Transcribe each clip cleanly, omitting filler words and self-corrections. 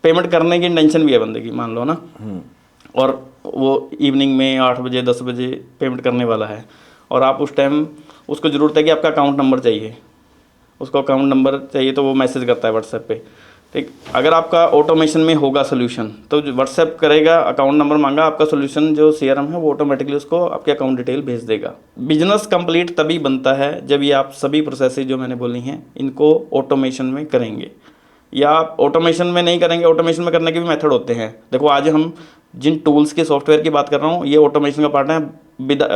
Payment करने की intention भी है बंदे की, मान लो ना, और वो इवनिंग में 8 बजे 10 बजे पेमेंट करने वाला है, और आप उस टाइम उसको ज़रूरत है कि आपका अकाउंट नंबर चाहिए, उसको अकाउंट नंबर चाहिए, तो वो मैसेज करता है व्हाट्सएप पे, ठीक। अगर आपका ऑटोमेशन में होगा सोल्यूशन, तो व्हाट्सएप करेगा, अकाउंट नंबर मांगा, आपका सोल्यूशन जो सीआरएम है वो ऑटोमेटिकली उसको आपके अकाउंट डिटेल भेज देगा। बिजनेस कंप्लीट तभी बनता है जब ये आप सभी प्रोसेसेस जो मैंने बोली हैं इनको ऑटोमेशन में करेंगे। या आप ऑटोमेशन में नहीं करेंगे, ऑटोमेशन में करने के भी मेथड होते हैं। देखो आज हम जिन टूल्स के सॉफ्टवेयर की बात कर रहा हूँ ये ऑटोमेशन का पार्ट है।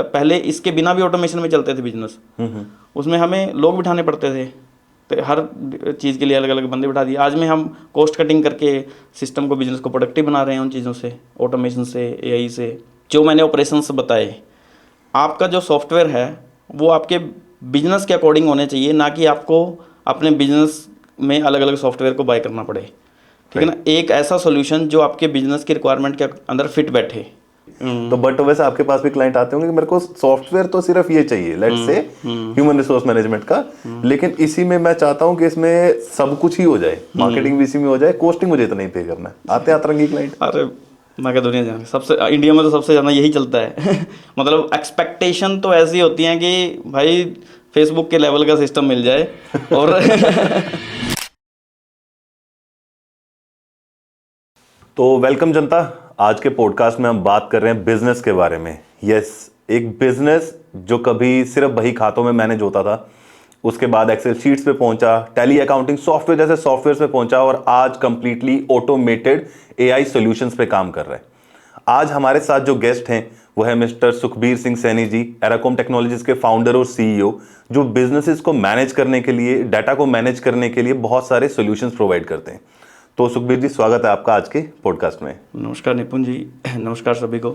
पहले इसके बिना भी ऑटोमेशन में चलते थे बिजनेस, उसमें हमें लोग बिठाने पड़ते थे, तो हर चीज़ के लिए अलग अलग बंदे बिठा दिए। आज में हम कॉस्ट कटिंग करके सिस्टम को, बिजनेस को प्रोडक्टिव बना रहे हैं उन चीज़ों से, ऑटोमेशन से, एआई से। जो मैंने ऑपरेशंस बताए, आपका जो सॉफ्टवेयर है वो आपके बिजनेस के अकॉर्डिंग होने चाहिए, ना कि आपको अपने बिजनेस में अलग अलग सॉफ्टवेयर को बाय करना पड़े, ठीक है ना। एक ऐसा सोल्यूशन जो आपके बिजनेस की रिक्वायरमेंट के अंदर फिट बैठे। तो बट वैसे आपके पास भी क्लाइंट आते होंगे कि मेरे को सॉफ्टवेयर तो सिर्फ ये चाहिए, let's say human resource management का, लेकिन इसी में मैं चाहता हूं कि इसमें सब कुछ ही हो जाए, मार्केटिंग भी इसी में हो जाए, कॉस्टिंग मुझे इतना ही पे करना है। आते अतरंगी क्लाइंट? अरे मैं क्या, दुनिया जाने सबसे, इंडिया में तो सबसे ज़्यादा यही चलता है मतलब एक्सपेक्टेशन तो ऐसी होती हैं कि भाई फेसबुक के लेवल का सिस्टम मिल जाए और तो वेलकम जनता, आज के पॉडकास्ट में हम बात कर रहे हैं बिजनेस के बारे में। यस, एक बिजनेस जो कभी सिर्फ बही खातों में मैनेज होता था, उसके बाद एक्सेल शीट्स पे पहुंचा, टैली अकाउंटिंग सॉफ्टवेयर जैसे सॉफ्टवेयर पे पहुंचा, और आज कंप्लीटली ऑटोमेटेड एआई सॉल्यूशंस पे काम कर रहा है। आज हमारे साथ जो गेस्ट हैं वो है मिस्टर सुखबीर सिंह सैनी जी, एराकॉम टेक्नोलॉजीज के फाउंडर और सीईओ, जो बिजनेसेस को मैनेज करने के लिए, डाटा को मैनेज करने के लिए बहुत सारे सॉल्यूशंस प्रोवाइड करते हैं। तो सुखबीर जी, स्वागत है आपका आज के पॉडकास्ट में। नमस्कार निपुण जी, नमस्कार सभी को।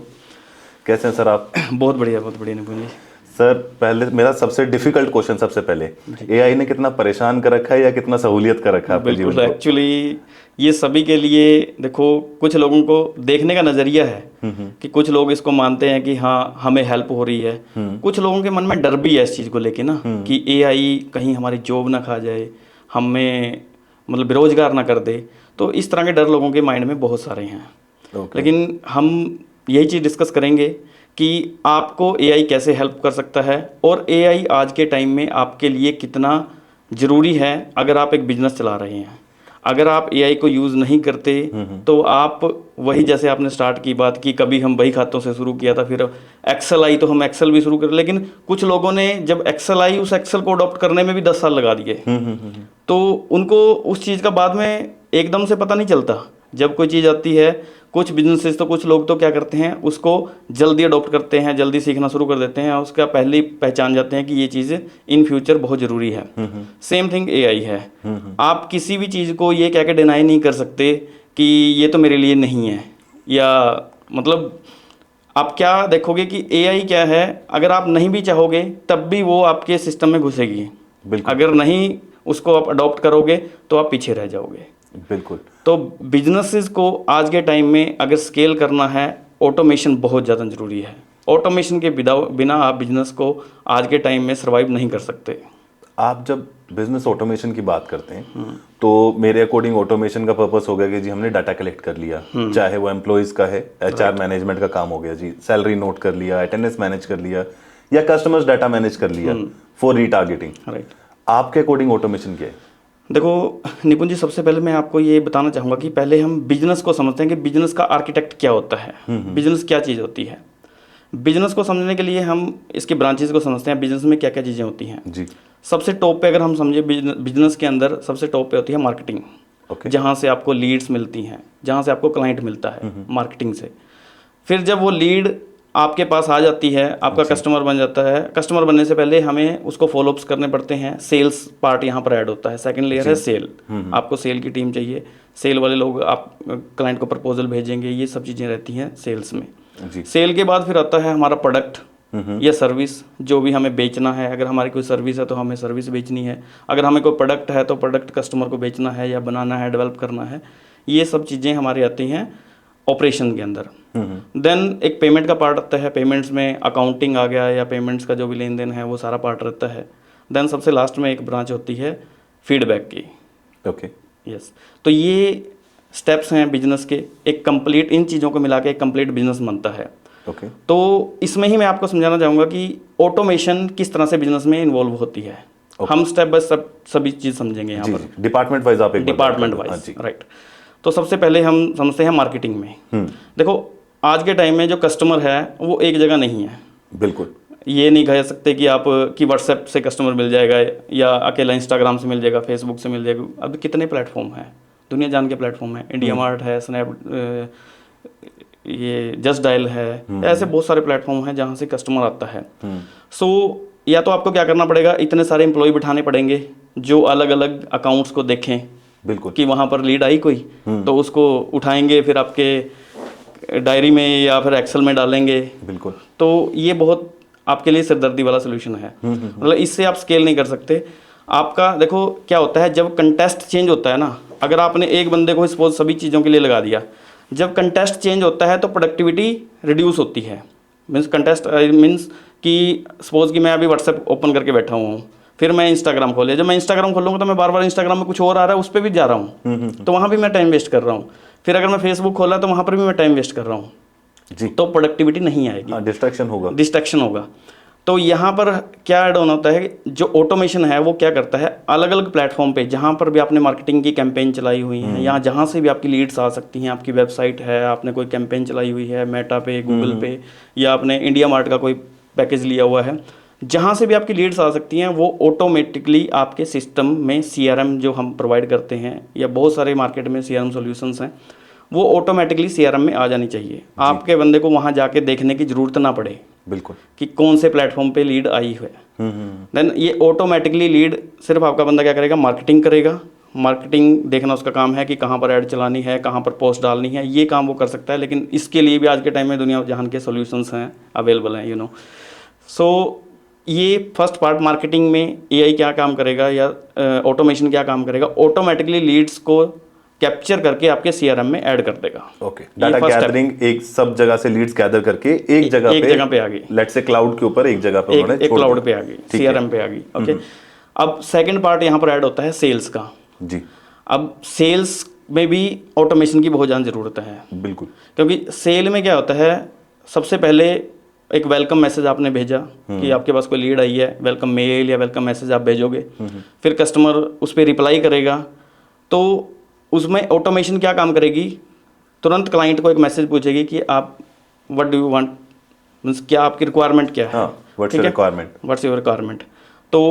कैसे हैं सर आप? बहुत बढ़िया निपुण जी। सर, पहले मेरा सबसे डिफिकल्ट क्वेश्चन, सबसे पहले, एआई ने कितना परेशान कर रखा है या कितना सहूलियत कर रखा है आपके जीवन को? बिल्कुल, एक्चुअली ये सभी के लिए, देखो कुछ लोगों को देखने का नज़रिया है कि कुछ लोग इसको मानते हैं कि हाँ हमें हेल्प हो रही है, कुछ लोगों के मन में डर भी है इस चीज़ को लेके ना, कि एआई कहीं हमारी जॉब ना खा जाए, हमें मतलब बेरोजगार ना कर दे। तो इस तरह के डर लोगों के माइंड में बहुत सारे हैं। लेकिन हम यही चीज़ डिस्कस करेंगे कि आपको एआई कैसे हेल्प कर सकता है, और एआई आज के टाइम में आपके लिए कितना ज़रूरी है अगर आप एक बिजनेस चला रहे हैं। अगर आप एआई को यूज़ नहीं करते तो आप वही, जैसे आपने स्टार्ट की बात की, कभी हम बही खातों से शुरू किया था, फिर एक्सेल आई तो हम एक्सेल भी शुरू कर, लेकिन कुछ लोगों ने जब एक्सेल आई उस एक्सेल को अडॉप्ट करने में भी 10 साल लगा दिए। तो उनको उस चीज़ का बाद में एकदम से पता नहीं चलता। जब कोई चीज़ आती है, कुछ बिजनेसेस, तो कुछ लोग तो क्या करते हैं, उसको जल्दी अडॉप्ट करते हैं, जल्दी सीखना शुरू कर देते हैं, और उसका पहले ही पहचान जाते हैं कि ये चीज़ इन फ्यूचर बहुत ज़रूरी है। सेम थिंग एआई है। आप किसी भी चीज़ को ये कह के डिनाई नहीं कर सकते कि ये तो मेरे लिए नहीं है, या मतलब आप क्या देखोगे कि एआई क्या है, अगर आप नहीं भी चाहोगे तब भी वो आपके सिस्टम में घुसेगी। अगर नहीं उसको आप अडॉप्ट करोगे तो आप पीछे रह जाओगे। बिल्कुल। तो बिजनेसेस को आज के टाइम में अगर स्केल करना है, ऑटोमेशन बहुत ज़्यादा ज़रूरी है। ऑटोमेशन के बिना आप बिजनेस को आज के टाइम में सर्वाइव नहीं कर सकते। आप जब बिजनेस ऑटोमेशन की बात करते हैं तो मेरे अकॉर्डिंग ऑटोमेशन का पर्पस हो गया कि जी हमने डाटा कलेक्ट कर लिया, चाहे वो एम्प्लॉयज़ का है, एचआर मैनेजमेंट का काम हो गया, जी सैलरी नोट कर लिया, अटेंडेंस मैनेज कर लिया, या कस्टमर्स डाटा मैनेज कर लिया फॉर रीटारगेटिंग। राइट। आपके अकॉर्डिंग ऑटोमेशन क्या है? देखो निपुण जी, सबसे पहले मैं आपको ये बताना चाहूँगा कि पहले हम बिजनेस को समझते हैं कि बिजनेस का आर्किटेक्ट क्या होता है, बिजनेस क्या चीज़ होती है। बिजनेस को समझने के लिए हम इसके ब्रांचेस को समझते हैं, बिजनेस में क्या क्या चीज़ें होती हैं जी। सबसे टॉप पे अगर हम समझे, बिजनेस के अंदर सबसे टॉप पे होती है मार्केटिंग। जहाँ से आपको लीड्स मिलती हैं, जहाँ से आपको क्लाइंट मिलता है, मार्केटिंग से। फिर जब वो लीड आपके पास आ जाती है, आपका कस्टमर बन जाता है। कस्टमर बनने से पहले हमें उसको फॉलोअप्स करने पड़ते हैं, सेल्स पार्ट यहाँ पर ऐड होता है। सेकंड लेयर है सेल। आपको सेल की टीम चाहिए, सेल वाले लोग आप क्लाइंट को प्रपोजल भेजेंगे, ये सब चीज़ें रहती हैं सेल्स में। सेल के बाद फिर आता है हमारा प्रोडक्ट या सर्विस, जो भी हमें बेचना है। अगर हमारी कोई सर्विस है तो हमें सर्विस बेचनी है, अगर हमें कोई प्रोडक्ट है तो प्रोडक्ट कस्टमर को बेचना है या बनाना है, डेवलप करना है। ये सब चीज़ें हमारी आती हैं ऑपरेशन के अंदर। देन एक पेमेंट का पार्ट आता है, पेमेंट्स में अकाउंटिंग आ गया, या पेमेंट्स का जो भी लेन देन है वो सारा पार्ट रहता है। देन सबसे लास्ट में एक ब्रांच होती है फीडबैक की। ओके। यस। तो ये स्टेप्स हैं बिजनेस के, एक कंप्लीट इन चीज़ों को मिला के एक कंप्लीट बिजनेस बनता है। ओके। तो इसमें ही मैं आपको समझाना चाहूँगा कि ऑटोमेशन किस तरह से बिजनेस में इन्वॉल्व होती है। हम स्टेप बाय स्टेप सभी चीज़ समझेंगे यहाँ पर, डिपार्टमेंट वाइज आप एक डिपार्टमेंट वाइज, राइट। तो सबसे पहले हम समझते हैं मार्केटिंग में। देखो आज के टाइम में जो कस्टमर है वो एक जगह नहीं है। बिल्कुल। ये नहीं कह सकते कि आप कि व्हाट्सएप से कस्टमर मिल जाएगा या अकेला इंस्टाग्राम से मिल जाएगा, फेसबुक से मिल जाएगा। अब कितने प्लेटफॉर्म हैं, दुनिया जान के प्लेटफॉर्म है, इंडिया मार्ट है, स्नैप, ये जस्ट डायल है, ऐसे बहुत सारे प्लेटफॉर्म हैं जहाँ से कस्टमर आता है। सो या तो आपको क्या करना पड़ेगा, इतने सारे एम्प्लॉय बिठाने पड़ेंगे जो अलग अलग अकाउंट्स को देखें, बिल्कुल, कि वहाँ पर लीड आई कोई तो उसको उठाएंगे, फिर आपके डायरी में या फिर एक्सेल में डालेंगे। बिल्कुल। तो ये बहुत आपके लिए सिरदर्दी वाला सोल्यूशन है। मतलब इससे आप स्केल नहीं कर सकते। आपका देखो क्या होता है, जब कंटेस्ट चेंज होता है ना, अगर आपने एक बंदे को सपोज सभी चीज़ों के लिए लगा दिया, जब कंटेस्ट चेंज होता है तो प्रोडक्टिविटी रिड्यूस होती है। मीन्स कंटेस्ट मीन्स कि सपोज कि मैं अभी व्हाट्सएप ओपन करके बैठा हुआ हूँ, फिर मैं इंस्टाग्राम खोल लिया। जब मैं इंस्टाग्राम खोलूँगा तो मैं बार बार इंस्टाग्राम में कुछ और आ रहा है उस पर भी जा रहा हूँ, तो वहाँ भी मैं टाइम वेस्ट कर रहा हूँ। फिर अगर मैं फेसबुक खोला तो वहाँ पर भी मैं टाइम वेस्ट कर रहा हूँ जी। तो प्रोडक्टिविटी नहीं आएगी, डिस्ट्रैक्शन होगा। तो यहाँ पर क्या ऐड ऑन होता है, जो ऑटोमेशन है वो क्या करता है, अलग अलग प्लेटफॉर्म पे जहाँ पर भी आपने मार्केटिंग की कैंपेन चलाई हुई है, या जहाँ से भी आपकी लीड्स आ सकती हैं, आपकी वेबसाइट है, आपने कोई कैंपेन चलाई हुई है मेटा पे, गूगल पे, या आपने इंडिया मार्ट का कोई पैकेज लिया हुआ है, जहाँ से भी आपकी लीड्स आ सकती हैं वो ऑटोमेटिकली आपके सिस्टम में CRM जो हम प्रोवाइड करते हैं, या बहुत सारे मार्केट में CRM सॉल्यूशंस हैं, वो ऑटोमेटिकली CRM में आ जानी चाहिए। आपके बंदे को वहाँ जाके देखने की ज़रूरत ना पड़े, बिल्कुल, कि कौन से प्लेटफॉर्म पे लीड आई है। देन ये ऑटोमेटिकली लीड सिर्फ आपका बंदा क्या करेगा, मार्केटिंग करेगा। मार्केटिंग देखना उसका काम है कि कहाँ पर ऐड चलानी है, कहाँ पर पोस्ट डालनी है, ये काम वो कर सकता है। लेकिन इसके लिए भी आज के टाइम में दुनिया जहान के सॉल्यूशंस हैं, अवेलेबल हैं, सो ये फर्स्ट पार्ट मार्केटिंग में AI क्या काम करेगा या ऑटोमेशन क्या काम करेगा, ऑटोमेटिकली लीड्स को कैप्चर करके आपके CRM में ऐड कर देगा। ओके, डाटा गैदरिंग, एक सब जगह से लीड्स गैदर करके एक जगह पे आ गई, लेट्स से क्लाउड के ऊपर एक जगह पे उन्होंने एक क्लाउड पे आ गई, CRM पे आ गई। ओके, अब सेकंड पार्ट यहाँ पर ऐड होता है सेल्स का। जी, अब सेल्स में भी ऑटोमेशन की बहुत ज़्यादा ज़रूरत है। बिल्कुल, क्योंकि सेल में क्या होता है, सबसे पहले एक वेलकम मैसेज आपने भेजा कि आपके पास कोई लीड आई है, वेलकम मेल या वेलकम मैसेज आप भेजोगे, फिर कस्टमर उस पर रिप्लाई करेगा। तो उसमें ऑटोमेशन क्या काम करेगी, तुरंत क्लाइंट को एक मैसेज पूछेगी कि आप what do you want, means क्या आपकी रिक्वायरमेंट क्या है, व्हाट्स योर रिक्वायरमेंट। तो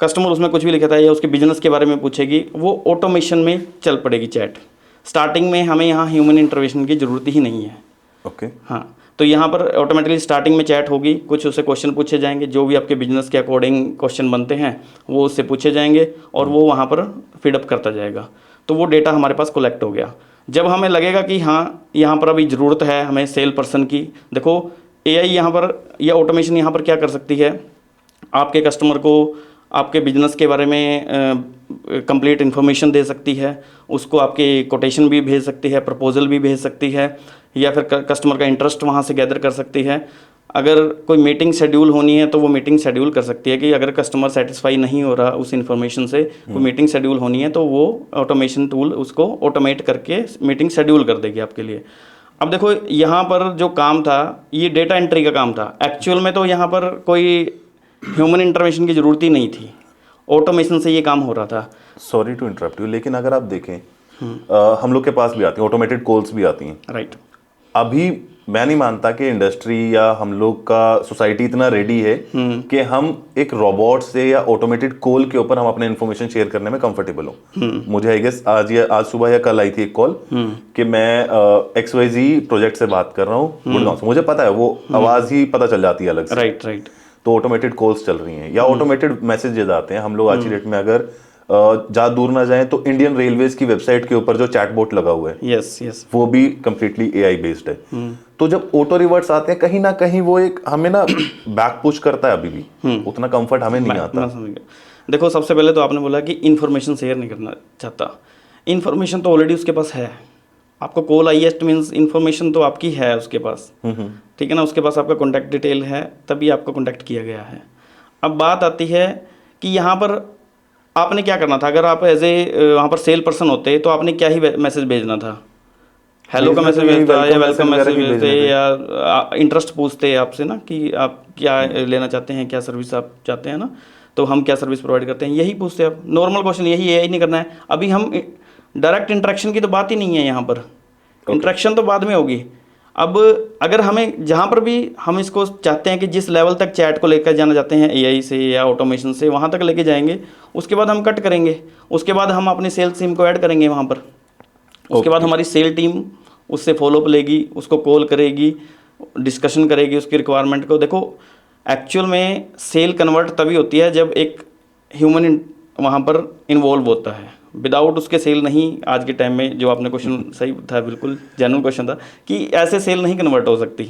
कस्टमर उसमें कुछ भी लिखता है या उसके बिजनेस के बारे में पूछेगी, वो ऑटोमेशन में चल पड़ेगी चैट। स्टार्टिंग में हमें यहाँ ह्यूमन इंटरवेंशन की ज़रूरत ही नहीं है। ओके, हाँ, तो यहाँ पर ऑटोमेटिकली स्टार्टिंग में चैट होगी, कुछ उससे क्वेश्चन पूछे जाएंगे, जो भी आपके बिजनेस के अकॉर्डिंग क्वेश्चन बनते हैं वो उससे पूछे जाएंगे और वो वहाँ पर फीडअप करता जाएगा। तो वो डेटा हमारे पास कलेक्ट हो गया। जब हमें लगेगा कि हाँ यहाँ पर अभी ज़रूरत है हमें सेल पर्सन की, देखो AI यहाँ पर या ऑटोमेशन यहाँ पर क्या कर सकती है, आपके कस्टमर को आपके बिजनेस के बारे में कंप्लीट इन्फॉर्मेशन दे सकती है, उसको आपके कोटेशन भी भेज सकती है, प्रपोजल भी भेज सकती है, या फिर कस्टमर का इंटरेस्ट वहाँ से गैदर कर सकती है। अगर कोई मीटिंग शेड्यूल होनी है तो वो मीटिंग शेड्यूल कर सकती है कि अगर कस्टमर सेटिस्फाई नहीं हो रहा उस इन्फॉर्मेशन से, कोई मीटिंग शेड्यूल होनी है तो वो ऑटोमेशन टूल उसको ऑटोमेट करके मीटिंग शेड्यूल कर देगी आपके लिए। अब देखो यहाँ पर जो काम था ये डेटा एंट्री का काम था, एक्चुअल में तो यहाँ पर कोई ह्यूमन इंटरवेंशन की ज़रूरत ही नहीं थी, ऑटोमेशन से ये काम हो रहा था। सॉरी टू इंटरप्ट यू, लेकिन अगर आप देखें हम लोग के पास भी आती हैं ऑटोमेटेड कॉल्स भी आती हैं, राइट। अभी मैं नहीं मानता कि इंडस्ट्री या हम लोग का सोसाइटी इतना रेडी है कि हम एक रोबोट से या ऑटोमेटेड कॉल के ऊपर हम अपने इन्फॉर्मेशन शेयर करने में कंफर्टेबल हो। मुझे आई गेस आज सुबह या कल आई थी एक कॉल कि मैं XYZ प्रोजेक्ट से बात कर रहा हूँ गुड़गांव से, मुझे पता है वो आवाज ही पता चल जाती है अलग से, राइट राइट। तो ऑटोमेटेड कॉल्स चल रही हैं या ऑटोमेटेड मैसेजेस आते हैं। हम लोग आज की डेट में अगर ज़्यादा दूर ना जाएं तो इंडियन रेलवेज की वेबसाइट के ऊपर जो चैटबॉट लगा हुआ है, यस वो भी कंप्लीटली AI बेस्ड है। तो जब ऑटो रिवर्ट्स आते हैं कहीं ना कहीं वो एक हमें ना बैक पुश करता है, अभी भी उतना कंफर्ट हमें नहीं आता। देखो सबसे पहले तो आपने बोला कि इन्फॉर्मेशन शेयर नहीं करना चाहता, इन्फॉर्मेशन तो ऑलरेडी उसके पास है। आपको कॉल आई है मीन्स इन्फॉर्मेशन तो आपकी है उसके पास, ठीक है ना, उसके पास आपका कॉन्टैक्ट डिटेल है तभी आपको कॉन्टैक्ट किया गया है। अब बात आती है कि यहाँ पर आपने क्या करना था, अगर आप एज ए वहाँ पर सेल पर्सन होते तो आपने क्या ही मैसेज भेजना था हेलो का मैसेज Basically भेजता है या welcome वेलकम message मैसेज वगैरह ही भेजते भेजने थे। या इंटरेस्ट पूछते हैं आपसे ना कि आप क्या लेना चाहते हैं, क्या सर्विस आप चाहते हैं ना, तो हम क्या सर्विस प्रोवाइड करते हैं, यही पूछते हैं आप। नॉर्मल क्वेश्चन यही नहीं करना है। अभी हम डायरेक्ट इंटरेक्शन की तो बात ही नहीं है यहाँ पर, इंटरेक्शन तो बाद में होगी। अब अगर हमें जहाँ पर भी हम इसको चाहते हैं कि जिस लेवल तक चैट को लेकर जाना चाहते हैं एआई से या ऑटोमेशन से, वहाँ तक लेके जाएंगे, उसके बाद हम कट करेंगे, उसके बाद हम अपनी सेल्स टीम को ऐड करेंगे वहाँ पर। उसके बाद हमारी सेल टीम उससे फॉलोअप लेगी, उसको कॉल करेगी, डिस्कशन करेगी उसकी रिक्वायरमेंट को। देखो एक्चुअल में सेल कन्वर्ट तभी होती है जब एक ह्यूमन वहाँ पर इन्वॉल्व होता है। विदाउट उसके सेल नहीं, आज के टाइम में जो आपने क्वेश्चन सही था, बिल्कुल जेन्युइन क्वेश्चन था कि ऐसे सेल नहीं कन्वर्ट हो सकती,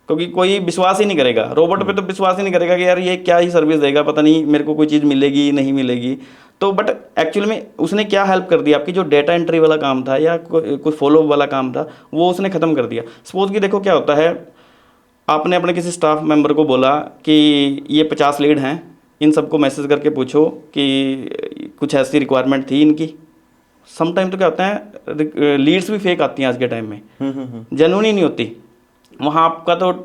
क्योंकि कोई विश्वास ही नहीं करेगा रोबोट पे, तो विश्वास ही नहीं करेगा कि यार ये क्या ही सर्विस देगा, पता नहीं मेरे को कोई चीज़ मिलेगी नहीं मिलेगी। तो बट एक्चुअल में उसने क्या हेल्प कर दी आपकी, जो डेटा एंट्री वाला काम था या कोई फॉलोअप वाला काम था, वो उसने ख़त्म कर दिया। सपोज कि देखो क्या होता है, आपने अपने किसी स्टाफ मेंबर को बोला कि ये 50 लीड हैं, इन सबको मैसेज करके पूछो कि कुछ ऐसी रिक्वायरमेंट थी इनकी। सम टाइम तो क्या होता है, लीड्स भी फेक आती हैं आज के टाइम में, जेन्युइन ही नहीं होती। वहाँ आपका तो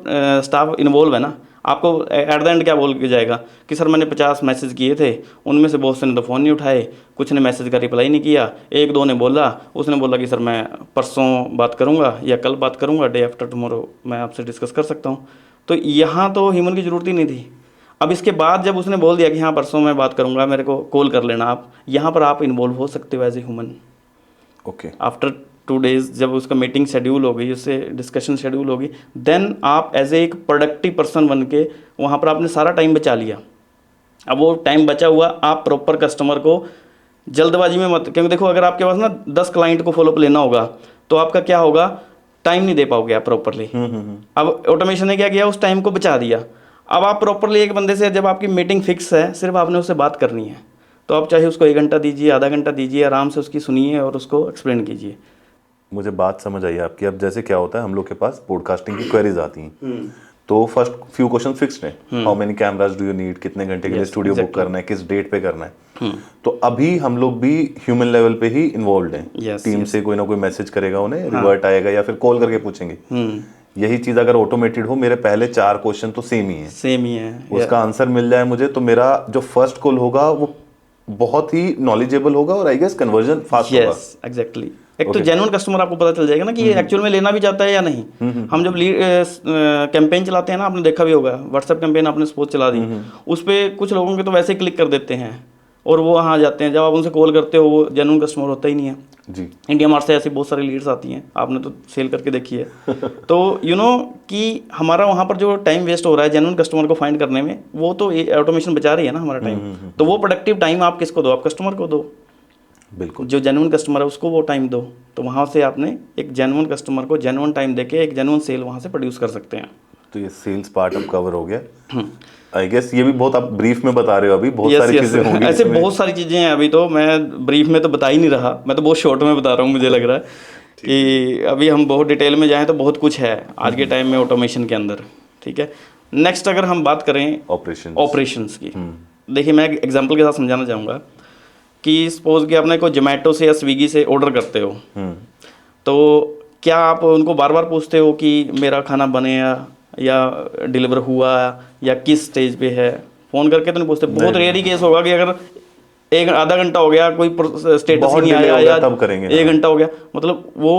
स्टाफ इन्वॉल्व है ना, आपको एट द एंड क्या बोल के जाएगा कि सर मैंने 50 मैसेज किए थे, उनमें से बहुत से ने तो फ़ोन नहीं उठाए, कुछ ने मैसेज का रिप्लाई नहीं किया, एक दो ने बोला, उसने बोला कि सर मैं परसों बात करूँगा या कल बात करूँगा, डे आफ्टर टुमारो मैं आपसे डिस्कस कर सकता हूँ। तो यहाँ तो ह्यूमन की ज़रूरत ही नहीं थी। अब इसके बाद जब उसने बोल दिया कि हाँ परसों मैं बात करूँगा, मेरे को कॉल कर लेना आप, यहाँ पर आप इन्वॉल्व हो सकते हो as a human. Okay, after 2 days जब उसका मीटिंग शेड्यूल होगी, उससे डिस्कशन शेड्यूल होगी, देन आप एज ए एक प्रोडक्टिव पर्सन बन के वहाँ पर आपने सारा टाइम बचा लिया। अब वो टाइम बचा हुआ आप प्रॉपर कस्टमर को जल्दबाजी में मत, क्योंकि देखो अगर आपके पास ना 10 क्लाइंट को फॉलोअप लेना होगा तो आपका क्या होगा, टाइम नहीं दे पाओगे आप प्रॉपरली। अब ऑटोमेशन ने क्या किया, उस टाइम को बचा दिया। अब आप प्रॉपरली एक बंदे से, जब आपकी मीटिंग फिक्स है, सिर्फ आपने उससे बात करनी है, तो आप चाहे उसको 1 घंटा दीजिए, आधा घंटा दीजिए, आराम से उसकी सुनिए और उसको एक्सप्लेन कीजिए। मुझे बात समझ आई आपकी। अब जैसे क्या होता है, हम लोग के पास पॉडकास्टिंग की क्वेरीज आती हैं, तो फर्स्ट फ्यू क्वेश्चन फिक्स्ड हैं, how many cameras do you need, कितने घंटे के लिए स्टूडियो बुक करना है, किस डेट पे करना है। तो अभी हम लोग भी ह्यूमन लेवल पे ही इन्वॉल्व हैं। टीम से कोई ना कोई मैसेज करेगा, उन्हें रिवर्ट आएगा या फिर कॉल करके पूछेंगे। यही चीज अगर ऑटोमेटेड हो, मेरे पहले 4 क्वेश्चन तो सेम ही है, उसका आंसर मिल जाए मुझे, तो मेरा जो फर्स्ट कॉल होगा वो बहुत ही नॉलेजेबल होगा और आई गेस कन्वर्जन फास्ट होगा। एग्जैक्टली। एक तो जेन्युइन कस्टमर आपको पता चल जाएगा ना कि ये एक्चुअल में लेना भी चाहता है या नहीं। हम जब कैंपेन चलाते हैं ना, आपने देखा भी होगा, व्हाट्सएप कैंपेन आपने सपोज चला दी, उस पर कुछ लोगों के तो वैसे ही क्लिक कर देते हैं और वो वहाँ जाते हैं। जब आप उनसे कॉल करते हो, वो जेन्युइन कस्टमर होता ही नहीं है जी। इंडिया मार्ट से ऐसी बहुत सारी लीड्स आती हैं, आपने तो सेल करके देखी है। तो कि हमारा वहाँ पर जो टाइम वेस्ट हो रहा है जेन्युइन कस्टमर को फाइंड करने में, वो तो ऑटोमेशन बचा रही है ना हमारा टाइम। तो वो प्रोडक्टिव टाइम आप किसको दो, आप कस्टमर को दो। बिल्कुल, जो जेन्युइन कस्टमर है उसको वो टाइम दो, तो वहाँ से आपने एक जेन्युइन कस्टमर को जेन्युइन टाइम देके एक जेन्युइन सेल वहाँ से प्रोड्यूस कर सकते हैं। तो ये सेल्स पार्ट अब कवर हो गया। आई गेस ये भी बहुत आप ब्रीफ में बता रहे हो, अभी बहुत सारी चीजें होंगी ऐसे इसमें। बहुत सारी चीज़ें हैं। अभी तो मैं ब्रीफ में तो बता ही नहीं रहा, मैं तो बहुत शॉर्ट में बता रहा हूँ। मुझे लग रहा है कि अभी हम बहुत डिटेल में जाएं तो बहुत कुछ है आज के टाइम में ऑटोमेशन के अंदर। ठीक है, नेक्स्ट अगर हम बात करें ऑपरेशंस की, देखिए मैं एग्जांपल के साथ समझाना चाहूँगा कि सपोज कि आपने कोई जोमेटो से या स्विगी से ऑर्डर करते हो, तो क्या आप उनको बार बार पूछते हो कि मेरा खाना बने या डिलीवर हुआ या किस स्टेज पे है? फ़ोन करके तो नहीं पूछते। बहुत रेयर ही केस होगा कि अगर एक आधा घंटा हो गया, कोई स्टेटस ही नहीं आया, या तब करेंगे 1 घंटा हो गया, मतलब वो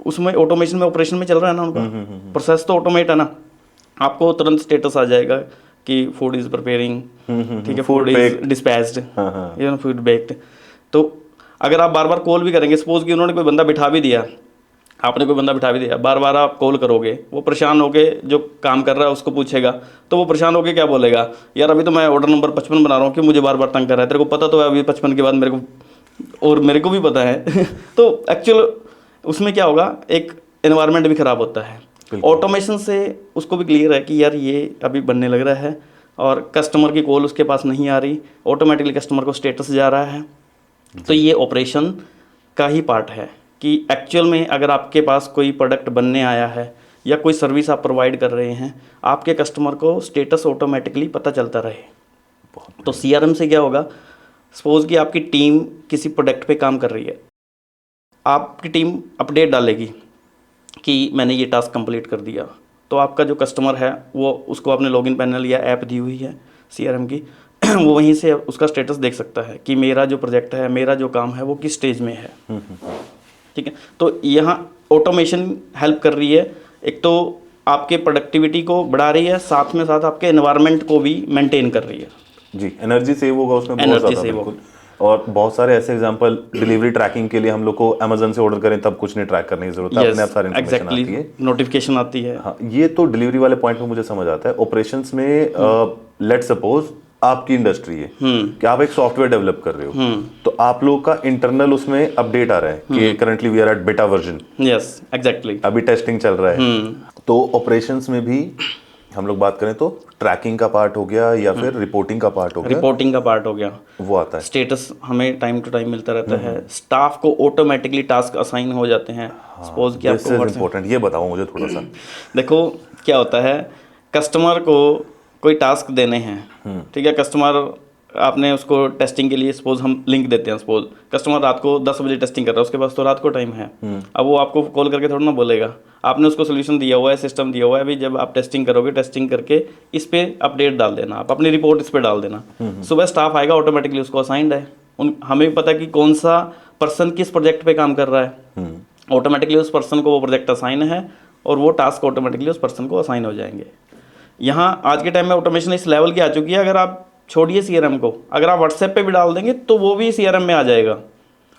उसमें ऑटोमेशन में ऑपरेशन में चल रहा है ना उनका प्रोसेस, तो ऑटोमेट है ना, आपको तुरंत स्टेटस आ जाएगा कि फूड इज़ प्रिपेयरिंग, ठीक है, food is dispatched, you know, food baked. तो अगर आप बार बार कॉल भी करेंगे, सपोज कि उन्होंने कोई बंदा बिठा भी दिया, आपने कोई बंदा बिठा भी दिया, बार बार आप कॉल करोगे, वो परेशान होके जो काम कर रहा है उसको पूछेगा, तो वो परेशान होके क्या बोलेगा, यार अभी तो मैं ऑर्डर नंबर 55 बना रहा हूँ, क्यों मुझे बार बार तंग कर रहा है, तेरे को पता तो है अभी 55 के बाद मेरे को, और मेरे को भी पता है। तो एक्चुअल उसमें क्या होगा, एक एनवायरनमेंट भी ख़राब होता है। ऑटोमेशन से उसको भी क्लियर है कि यार ये अभी बनने लग रहा है और कस्टमर की कॉल उसके पास नहीं आ रही, ऑटोमेटिकली कस्टमर को स्टेटस जा रहा है। तो ये ऑपरेशन का ही पार्ट है कि एक्चुअल में अगर आपके पास कोई प्रोडक्ट बनने आया है या कोई सर्विस आप प्रोवाइड कर रहे हैं, आपके कस्टमर को स्टेटस ऑटोमेटिकली पता चलता रहे। तो CRM से क्या होगा, सपोज कि आपकी टीम किसी प्रोडक्ट पे काम कर रही है, आपकी टीम अपडेट डालेगी कि मैंने ये टास्क कंप्लीट कर दिया, तो आपका जो कस्टमर है वो, उसको आपने लॉगिन पैनल या ऐप दी हुई है CRM की, वो वहीं से उसका स्टेटस देख सकता है कि मेरा जो प्रोजेक्ट है, मेरा जो काम है वो किस स्टेज में है। ठीक है, तो यहाँ ऑटोमेशन हेल्प कर रही है, एक तो आपके प्रोडक्टिविटी को बढ़ा रही है, साथ में साथ आपके एनवायरनमेंट को भी मेंटेन कर रही है। जी, एनर्जी सेव होगा उसमें बहुत एनर्जी ज़्यादा, सेव बिल्कुल। और बहुत सारे ऐसे एग्जांपल, डिलीवरी ट्रैकिंग के लिए हम लोग को अमेजन से ऑर्डर करें तब कुछ नहीं ट्रैक करने की जरूरत है, अपने आप सारी इन्फॉर्मेशन आती है, नोटिफिकेशन आती है। हाँ, ये तो डिलीवरी वाले पॉइंट में मुझे समझ आता है। ऑपरेशंस में लेट सपोज आपकी इंडस्ट्री है कि आप एक सॉफ्टवेयर डेवलप कर रहे हो, तो आप लोग का इंटरनल उसमें अपडेट आ रहा है कि currently we are at beta version, yes exactly, अभी टेस्टिंग चल रहा है। तो ऑपरेशंस में भी हम लोग बात करें तो ट्रैकिंग का पार्ट हो गया या फिर रिपोर्टिंग का पार्ट हो गया, रिपोर्टिंग का पार्ट हो गया, वो आता है। स्टेटस हमें टाइम टू टाइम मिलता रहता है, स्टाफ को ऑटोमेटिकली टास्क असाइन हो जाते हैं। सपोज कि आपको इम्पोर्टेंट, ये बताओ मुझे थोड़ा सा। देखो क्या होता है, कस्टमर को कोई टास्क देने हैं, ठीक है, कस्टमर आपने उसको टेस्टिंग के लिए, सपोज हम लिंक देते हैं, सपोज कस्टमर रात को 10 बजे टेस्टिंग कर रहा है, उसके पास तो रात को टाइम है, अब वो आपको कॉल करके थोड़ा ना बोलेगा, आपने उसको सोल्यूशन दिया हुआ है, सिस्टम दिया हुआ है, अभी जब आप टेस्टिंग करोगे, टेस्टिंग करके इस पे अपडेट डाल देना, आप अपनी रिपोर्ट इस पे डाल देना, सुबह स्टाफ आएगा, ऑटोमेटिकली उसको असाइंड है, हमें पता है कि कौन सा पर्सन किस प्रोजेक्ट पे काम कर रहा है, ऑटोमेटिकली उस पर्सन को वो प्रोजेक्ट असाइन है और वो टास्क ऑटोमेटिकली उस पर्सन को असाइन हो जाएंगे। यहाँ आज के टाइम में ऑटोमेशन इस लेवल की आ चुकी है, अगर आप छोड़िए CRM को, अगर आप व्हाट्सएप पे भी डाल देंगे तो वो भी CRM में आ जाएगा।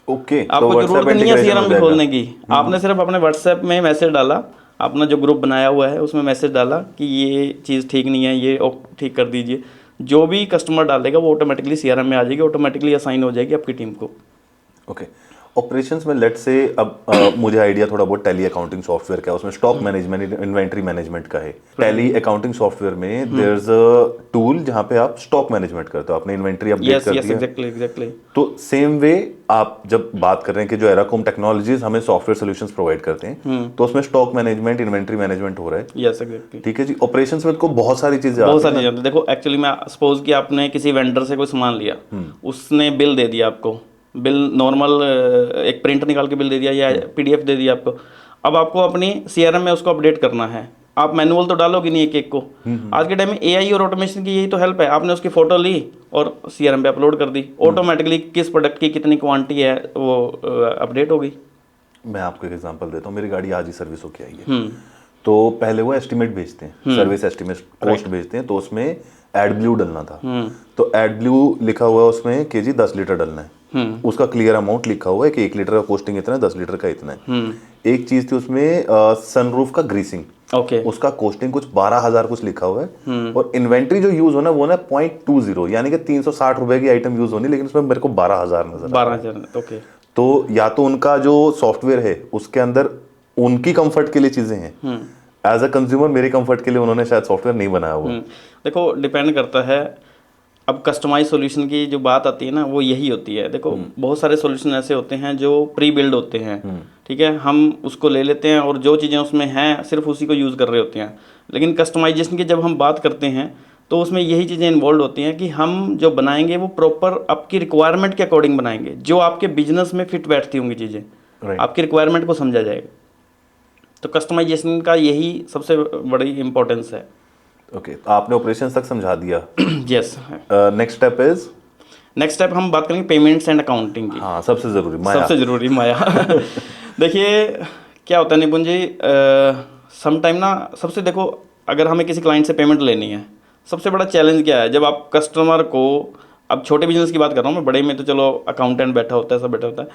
ओके, आपको जरूरत नहीं है CRM भी खोलने की, आपने सिर्फ अपने व्हाट्सएप में मैसेज डाला, अपना जो ग्रुप बनाया हुआ है उसमें मैसेज डाला कि ये चीज़ ठीक नहीं है, ये ठीक कर दीजिए, जो भी कस्टमर डालेगा वो ऑटोमेटिकली CRM में आ जाएगी, ऑटोमेटिकली असाइन हो जाएगी आपकी टीम को। ओके, ऑपरेशंस में लेट से अब मुझे आइडिया थोड़ा बहुत टैली अकाउंटिंग सॉफ्टवेयर का है, उसमें स्टॉक मैनेजमेंट, इन्वेंटरी मैनेजमेंट का है। टैली अकाउंटिंग सॉफ्टवेयर में देयर इज अ टूल जहां पे आप स्टॉक मैनेजमेंट करते हो, अपने इन्वेंटरी अपडेट करती है। एग्जैक्टली। तो सेम वे आप जब बात कर रहे हैं कि जो एराकोम टेक्नोलॉजीज हमें सॉफ्टवेयर सॉल्यूशंस प्रोवाइड करते हैं, तो उसमें स्टॉक मैनेजमेंट, इन्वेंटरी मैनेजमेंट हो रहा है। यस एग्जैक्टली, ठीक है जी। ऑपरेशंस में को बहुत सारी चीजें देखो एक्चुअली में सपोज कि आपने किसी वेंडर से कोई सामान लिया, उसने बिल दे दिया आपको, बिल नॉर्मल एक प्रिंट निकाल के बिल दे दिया या PDF दे दिया आपको, अब आपको अपनी CRM में उसको अपडेट करना है, आप मैनुअल तो डालोगे नहीं एक एक को। आज के टाइम में AI और ऑटोमेशन की यही तो हेल्प है, आपने उसकी फोटो ली और CRM पे अपलोड कर दी, ऑटोमेटिकली किस प्रोडक्ट की कितनी क्वांटिटी है वो अपडेट हो गई। मैं आपको एक एग्जांपल देता हूँ, मेरी गाड़ी आज ही सर्विस होके आई है, तो पहले वो एस्टिमेट भेजते हैं, सर्विस एस्टिमेट कॉस्ट भेजते हैं, तो उसमें एडब्ल्यू डलना था, तो एडब्ल्यू लिखा हुआ है उसमें कि जी 10 लीटर डलना है, उसका क्लियर अमाउंट लिखा हुआ है कि 1 लीटर का कॉस्टिंग इतना है, 10 लीटर का इतना है। एक चीज थी उसमें सनरूफ का ग्रीसिंग, उसका कॉस्टिंग कुछ 12,000 कुछ लिखा हुआ है, और इन्वेंट्री जो यूज होना वो ना 0.20 यानी कि 360 रुपए की आइटम यूज होनी, लेकिन उसमें मेरे को 12,000 नजर 12,000। ओके, तो या तो उनका जो सॉफ्टवेयर है उसके अंदर उनकी कंफर्ट के लिए चीजें हैं, एज अ कंज्यूमर मेरे कंफर्ट के लिए उन्होंने शायद सॉफ्टवेयर नहीं बनाया हुआ। देखो डिपेंड करता है, अब कस्टमाइज सॉल्यूशन की जो बात आती है ना वो यही होती है। देखो बहुत सारे सॉल्यूशन ऐसे होते हैं जो प्री बिल्ड होते हैं, ठीक है, हम उसको ले लेते हैं और जो चीज़ें उसमें हैं सिर्फ उसी को यूज़ कर रहे होते हैं। लेकिन कस्टमाइजेशन की जब हम बात करते हैं तो उसमें यही चीज़ें इन्वॉल्व होती हैं कि हम जो बनाएंगे वो प्रॉपर आपकी रिक्वायरमेंट के अकॉर्डिंग बनाएंगे, जो आपके बिजनेस में फिट बैठती होंगी चीज़ें, आपकी रिक्वायरमेंट को समझा जाएगा। तो कस्टमाइजेशन का यही सबसे बड़ी इंपॉर्टेंस है। ओके, आपने ऑपरेशन तक समझा दिया। Yes, next step is, next step हम बात करेंगे पेमेंट्स एंड अकाउंटिंग की। हाँ, सबसे ज़रूरी माया, सबसे ज़रूरी माया। देखिए क्या होता है निपुण जी, सम टाइम ना, सबसे देखो अगर हमें किसी क्लाइंट से पेमेंट लेनी है, सबसे बड़ा चैलेंज क्या है, जब आप कस्टमर को, अब छोटे बिजनेस की बात कर रहा हूँ मैं, बड़े में तो चलो अकाउंटेंट बैठा होता है, सब बैठा होता है,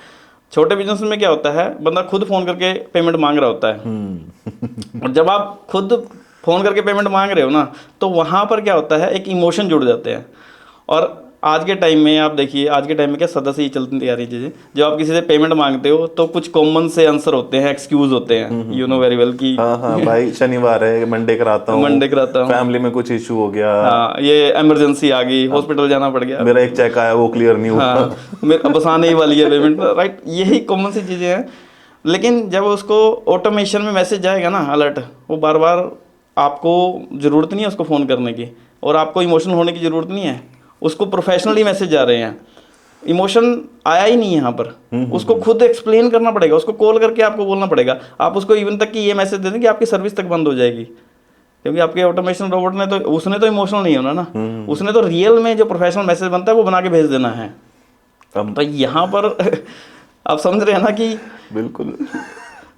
छोटे बिजनेस में क्या होता है, बंदा खुद फ़ोन करके पेमेंट मांग रहा होता है। और जब आप खुद फ़ोन करके पेमेंट मांग रहे हो ना, तो वहाँ पर क्या होता है, एक इमोशन जुड़ जाते हैं। और आज के टाइम में आप देखिए, आज के टाइम में क्या सदा से ही चलती आ रही चीज़ें, जब आप किसी से पेमेंट मांगते हो तो कुछ कॉमन से आंसर होते हैं, एक्सक्यूज होते हैं, यू नो वेरी वेल कि हाँ भाई शनिवार है, मंडे कराता हूँ, फैमिली में कुछ इशू हो गया, हाँ ये इमरजेंसी आ गई, हॉस्पिटल जाना पड़ गया, मेरा एक चेक आया वो क्लियर नहीं हुआ, हाँ बस आने ही वाली है पेमेंट, राइट, यही कॉमन सी चीज़ें हैं। लेकिन जब उसको ऑटोमेशन में मैसेज जाएगा ना, अलर्ट, वो बार बार आपको ज़रूरत नहीं है उसको फ़ोन करने की, और आपको इमोशनल होने की ज़रूरत नहीं है, उसको प्रोफेशनली मैसेज जा रहे हैं, इमोशन आया ही नहीं है यहाँ पर। उसको खुद एक्सप्लेन करना पड़ेगा, उसको कॉल करके आपको बोलना पड़ेगा। आप उसको इवन तक कि ये मैसेज दे दें कि आपकी सर्विस तक बंद हो जाएगी, क्योंकि आपके ऑटोमेशन रोबोट ने तो, उसने तो इमोशनल नहीं होना ना, उसने तो रियल में जो प्रोफेशनल मैसेज बनता है वो बना के भेज देना है। तो यहाँ पर आप समझ रहे हैं ना कि बिल्कुल।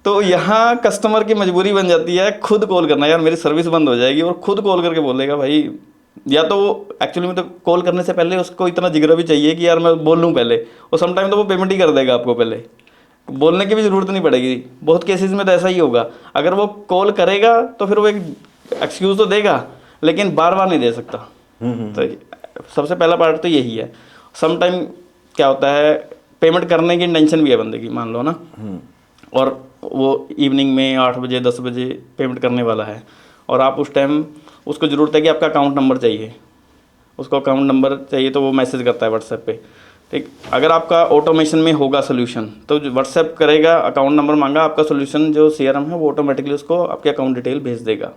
तो यहाँ कस्टमर की मजबूरी बन जाती है खुद कॉल करना, यार मेरी सर्विस बंद हो जाएगी, और खुद कॉल करके बोलेगा भाई। या तो वो एक्चुअली में तो कॉल करने से पहले उसको इतना जिगरा भी चाहिए कि यार मैं बोल लूँ पहले, और समटाइम तो वो पेमेंट ही कर देगा आपको, पहले बोलने की भी ज़रूरत नहीं पड़ेगी। बहुत केसेस में तो ऐसा ही होगा, अगर वो कॉल करेगा तो फिर वो एक एक्सक्यूज़ तो देगा, लेकिन बार बार नहीं दे सकता। तो सबसे पहला पार्ट तो यही है। समटाइम क्या होता है, पेमेंट करने की इंटेंशन भी है बंदे की, मान लो ना, और वो इवनिंग में 8 बजे 10 बजे पेमेंट करने वाला है, और आप उस टाइम उसको ज़रूरत है कि आपका अकाउंट नंबर चाहिए, उसको अकाउंट नंबर चाहिए, तो वो मैसेज करता है व्हाट्सएप पे। ठीक, अगर आपका ऑटोमेशन में होगा सोल्यूशन तो व्हाट्सएप करेगा, अकाउंट नंबर मांगा, आपका सोल्यूशन जो CRM है वो ऑटोमेटिकली उसको आपके अकाउंट डिटेल भेज देगा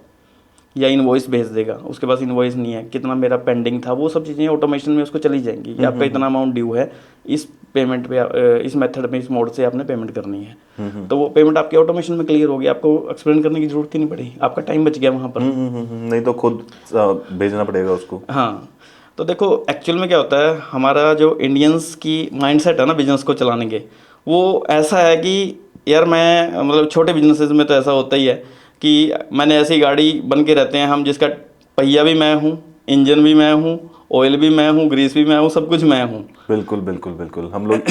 या इनवॉइस भेज देगा। उसके पास इनवॉइस नहीं है, कितना मेरा पेंडिंग था, वो सब चीज़ें ऑटोमेशन में उसको चली जाएंगी कि आपका इतना अमाउंट ड्यू है, इस पेमेंट पे, इस मेथड में, इस मोड से आपने पेमेंट करनी है। तो वो पेमेंट आपके ऑटोमेशन में क्लियर होगी, आपको एक्सप्लेन करने की जरूरत ही नहीं पड़ी, आपका टाइम बच गया वहाँ पर। नहीं तो खुद भेजना पड़ेगा उसको। हाँ, तो देखो एक्चुअल में क्या होता है, हमारा जो इंडियंस की माइंडसेट है ना बिजनेस को चलाने के, वो ऐसा है कि यार मैं, मतलब छोटे बिजनेसेस में तो ऐसा होता ही है कि मैंने ऐसी गाड़ी बन के रहते हैं हम, जिसका पहिया भी मैं हूँ, इंजन भी मैं हूँ, ऑयल भी मैं हूँ, ग्रीस भी मैं हूँ, सब कुछ मैं हूँ। बिल्कुल बिल्कुल बिल्कुल। हम लोग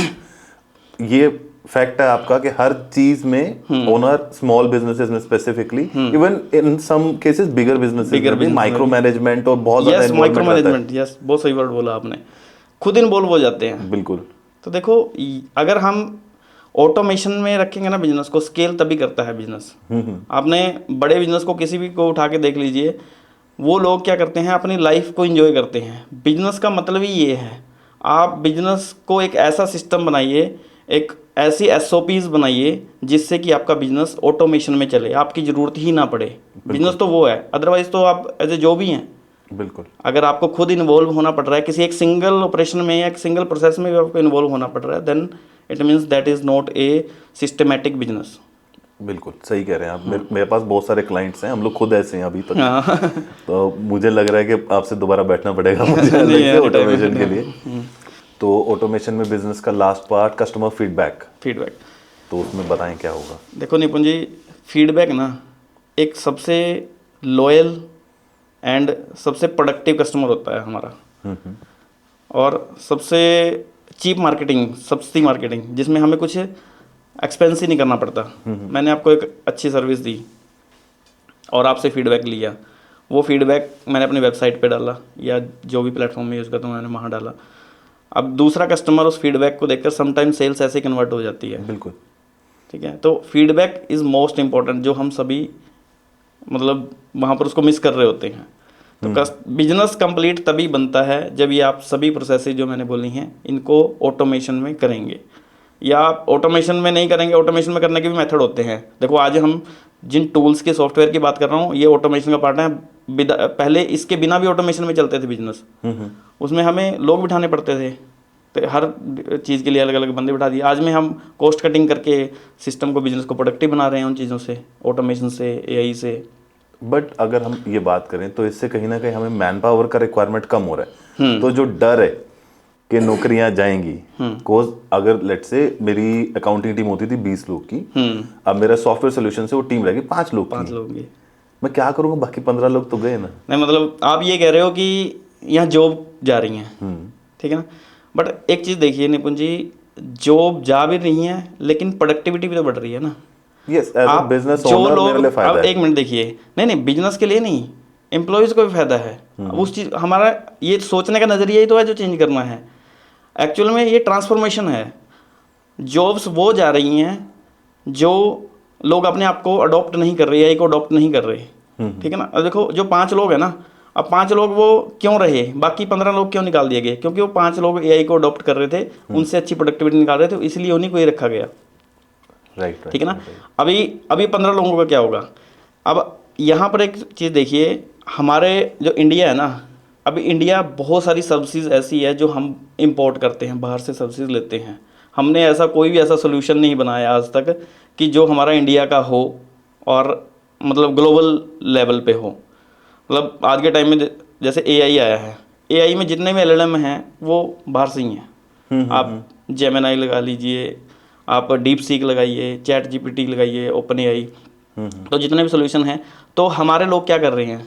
ये फैक्ट है आपका कि हर चीज में ओनर, स्मॉल बिजनेसेस में specifically, even in some cases bigger businesses में भी माइक्रो मैनेजमेंट और बहुत ज्यादा यस, माइक्रो इन्वॉल्वमेंट रहता है। मैनेजमेंट, यस, बहुत सही वर्ड बोला आपने, खुद इन्वॉल्व हो जाते हैं। बिल्कुल। तो देखो अगर हम ऑटोमेशन में रखेंगे ना बिजनेस को, स्केल तभी करता है बिजनेस। आपने बड़े बिजनेस को किसी भी को उठा के देख लीजिए, वो लोग क्या करते हैं, अपनी लाइफ को एंजॉय करते हैं। बिजनेस का मतलब ही ये है, आप बिजनेस को एक ऐसा सिस्टम बनाइए, एक ऐसी SOPs बनाइए जिससे कि आपका बिजनेस ऑटोमेशन में चले, आपकी ज़रूरत ही ना पड़े। बिजनेस तो वो है, अदरवाइज तो आप एज ए जॉब ही हैं। बिल्कुल। अगर आपको खुद इन्वॉल्व होना पड़ रहा है किसी एक सिंगल ऑपरेशन में या एक सिंगल प्रोसेस में भी आपको इन्वॉल्व होना पड़ रहा है, then it means that is not a systematic business. बिल्कुल सही कह रहे हैं आप। मेरे पास बहुत सारे क्लाइंट्स हैं, हम लोग खुद ऐसे हैं अभी तक। तो मुझे लग रहा है कि आपसे दोबारा बैठना पड़ेगा मुझे अलग से ऑटोमेशन के लिए। तो ऑटोमेशन में बिजनेस का लास्ट पार्ट, कस्टमर फीडबैक। तो उसमें बताएं क्या होगा। देखो निपुण जी, फीडबैक ना एक सबसे लॉयल एंड सबसे प्रोडक्टिव कस्टमर होता है हमारा, और सबसे चीप मार्केटिंग, सस्ती मार्केटिंग, जिसमें हमें कुछ एक्सपेंस ही नहीं करना पड़ता। मैंने आपको एक अच्छी सर्विस दी और आपसे फीडबैक लिया, वो फीडबैक मैंने अपनी वेबसाइट पे डाला या जो भी प्लेटफॉर्म में यूज़ करता हूँ मैंने वहाँ डाला। अब दूसरा कस्टमर उस फीडबैक को देखकर समटाइम सेल्स ऐसे कन्वर्ट हो जाती है। बिल्कुल। ठीक है, तो फीडबैक इज़ मोस्ट इम्पॉर्टेंट, जो हम सभी मतलब वहाँ पर उसको मिस कर रहे होते हैं। तो बिजनेस कंप्लीट तभी बनता है जब ये आप सभी प्रोसेसेस जो मैंने बोली हैं इनको ऑटोमेशन में करेंगे, या आप ऑटोमेशन में नहीं करेंगे। ऑटोमेशन में करने के भी मेथड होते हैं। देखो आज हम जिन टूल्स के, सॉफ्टवेयर की बात कर रहा हूँ, ये ऑटोमेशन का पार्ट है। पहले इसके बिना भी ऑटोमेशन में चलते थे बिजनेस, उसमें हमें लोग बिठाने पड़ते थे, तो हर चीज़ के लिए अलग अलग बंदे बिठा दिए। आज में हम कॉस्ट कटिंग करके सिस्टम को, बिजनेस को प्रोडक्टिव बना रहे हैं उन चीज़ों से, ऑटोमेशन से, AI से। बट अगर हम ये बात करें तो इससे कहीं ना कहीं हमें मैन पावर का रिक्वायरमेंट कम हो रहा है। तो जो डर है कि नौकरियां जाएंगी, कोज अगर लेट्स से मेरी अकाउंटिंग टीम होती थी 20 लोग की, अब मेरा सॉफ्टवेयर सोल्यूशन से वो टीम रहेगी 5 लोग की, मैं क्या करूंगा, बाकी 15 लोग तो गए ना। नहीं, मतलब आप ये कह रहे हो कि यहाँ जॉब जा रही हैं, ठीक है ना, बट एक चीज़ देखिए निपुण जी, जॉब जा भी रही है लेकिन प्रोडक्टिविटी भी तो बढ़ रही है ना। Yes, as a business owner मेरे लिए फायदा है। एक मिनट देखिए, नहीं बिजनेस के लिए नहीं, एम्प्लॉयज़ को भी फायदा है। उस चीज़, हमारा ये सोचने का नज़रिया ही तो है जो चेंज करना है। एक्चुअल में ये ट्रांसफॉर्मेशन है। जॉब्स वो जा रही हैं जो लोग अपने आप को अडॉप्ट नहीं कर रहे, AI को अडॉप्ट नहीं कर रहे, ठीक है ना। अब देखो जो 5 लोग हैं ना, अब 5 लोग वो क्यों रहे, बाकी 15 लोग क्यों निकाल दिए गए? क्योंकि वो 5 लोग AI को अडॉप्ट कर रहे थे, उनसे अच्छी प्रोडक्टिविटी निकाल रहे थे, इसलिए उन्हीं को ही रखा गया। राइट, ठीक है ना। अभी 15 लोगों का क्या होगा? अब यहाँ पर एक चीज़ देखिए, हमारे जो इंडिया है ना, अभी इंडिया बहुत सारी सब्सिडीज ऐसी है जो हम इंपोर्ट करते हैं, बाहर से सब्सिडीज लेते हैं। हमने ऐसा कोई भी ऐसा सोल्यूशन नहीं बनाया आज तक कि जो हमारा इंडिया का हो और मतलब ग्लोबल लेवल पे हो। मतलब आज के टाइम में जैसे एआई आया है, एआई में जितने भी एलएलएम हैं वो बाहर से ही हैं। आप जेमिनाई लगा लीजिए, आप डीप सीक लगाइए, चैट जीपीटी लगाइए, ओपन एआई, तो जितने भी सोल्यूशन हैं। तो हमारे लोग क्या कर रहे हैं,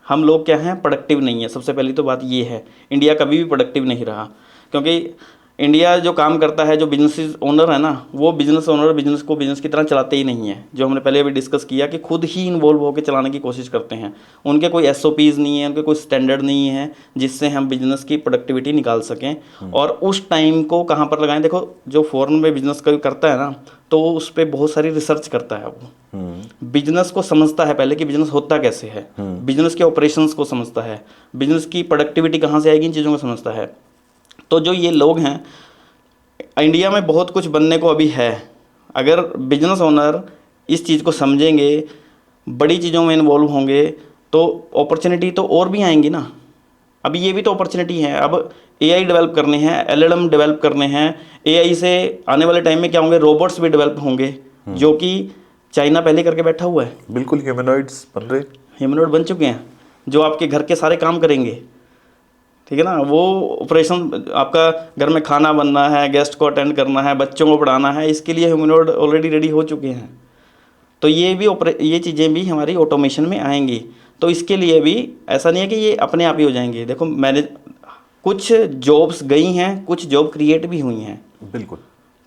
हम लोग क्या हैं, प्रोडक्टिव नहीं है। सबसे पहली तो बात ये है, इंडिया कभी भी प्रोडक्टिव नहीं रहा, क्योंकि इंडिया जो काम करता है, जो बिजनेस ओनर है ना, वो बिजनेस ओनर बिजनेस को बिजनेस की तरह चलाते ही नहीं है। जो हमने पहले भी डिस्कस किया कि खुद ही इन्वॉल्व होकर चलाने की कोशिश करते हैं। उनके कोई एसओपीज़ नहीं है, उनके कोई स्टैंडर्ड नहीं है जिससे हम बिजनेस की प्रोडक्टिविटी निकाल सकें। और उस टाइम को कहाँ पर लगाएं, देखो जो फॉरेन में बिजनेस करता है ना, तो उस पर बहुत सारी रिसर्च करता है। वो बिजनेस को समझता है पहले कि बिजनेस होता कैसे है, बिजनेस के ऑपरेशंस को समझता है, बिजनेस की प्रोडक्टिविटी कहाँ से आएगी, इन चीज़ों को समझता है। तो जो ये लोग हैं, इंडिया में बहुत कुछ बनने को अभी है। अगर बिजनेस ओनर इस चीज़ को समझेंगे, बड़ी चीज़ों में इन्वॉल्व होंगे, तो अपॉर्चुनिटी तो और भी आएंगी ना। अभी ये भी तो अपॉर्चुनिटी है। अब एआई डेवलप करने हैं, एलएलएम डेवलप करने हैं। एआई से आने वाले टाइम में क्या होंगे, रोबोट्स भी डेवलप होंगे, जो कि चाइना पहले करके बैठा हुआ है। बिल्कुल ह्यूमनॉइड्स बन रहे, ह्यूमनॉइड बन चुके हैं, जो आपके घर के सारे काम करेंगे। ठीक है ना, वो ऑपरेशन, आपका घर में खाना बनना है, गेस्ट को अटेंड करना है, बच्चों को पढ़ाना है, इसके लिए ह्यूमनॉइड ऑलरेडी रेडी हो चुके हैं। तो ये चीज़ें भी हमारी ऑटोमेशन में आएंगी। तो इसके लिए भी ऐसा नहीं है कि ये अपने आप ही हो जाएंगे। देखो मैंने कुछ जॉब्स गई हैं, कुछ जॉब क्रिएट भी हुई हैं। बिल्कुल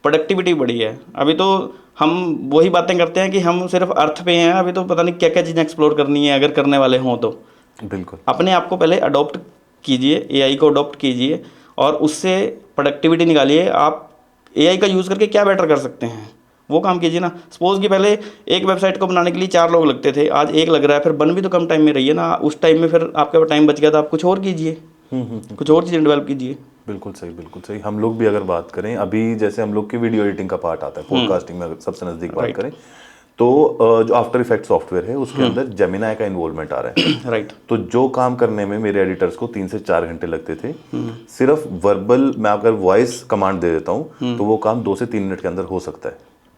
प्रोडक्टिविटी बढ़ी है। अभी तो हम वही बातें करते हैं कि हम सिर्फ अर्थ पे हैं, अभी तो पता नहीं क्या क्या चीज़ें एक्सप्लोर करनी है अगर करने वाले हों तो। बिल्कुल अपने आप को पहले अडॉप्ट कीजिए, एआई को अडॉप्ट कीजिए और उससे प्रोडक्टिविटी निकालिए। आप एआई का यूज़ करके क्या बेटर कर सकते हैं वो काम कीजिए ना। सपोज कि पहले एक वेबसाइट को बनाने के लिए 4 लोग लगते थे, आज 1 लग रहा है, फिर बन भी तो कम टाइम में रही है ना। उस टाइम में फिर आपके पास टाइम बच गया तो आप कुछ और कीजिए, कुछ और चीज़ें डेवलप कीजिए। बिल्कुल सही, बिल्कुल सही। हम लोग भी अगर बात करें, अभी जैसे हम लोग की वीडियो एडिटिंग का पार्ट आता है, पॉडकास्टिंग में अगर सबसे नज़दीक बात करें, तो जो आफ्टर इफेक्ट सॉफ्टवेयर है उसके अंदर जेमिनाई का इन्वॉल्वमेंट आ रहा है। राइट। तो जो काम करने में मेरे एडिटर्स को 3 से 4 घंटे लगते थे, सिर्फ वर्बल मैं अगर वॉइस कमांड दे देता हूँ तो वो काम 2 से 3 मिनट के अंदर हो सकता है।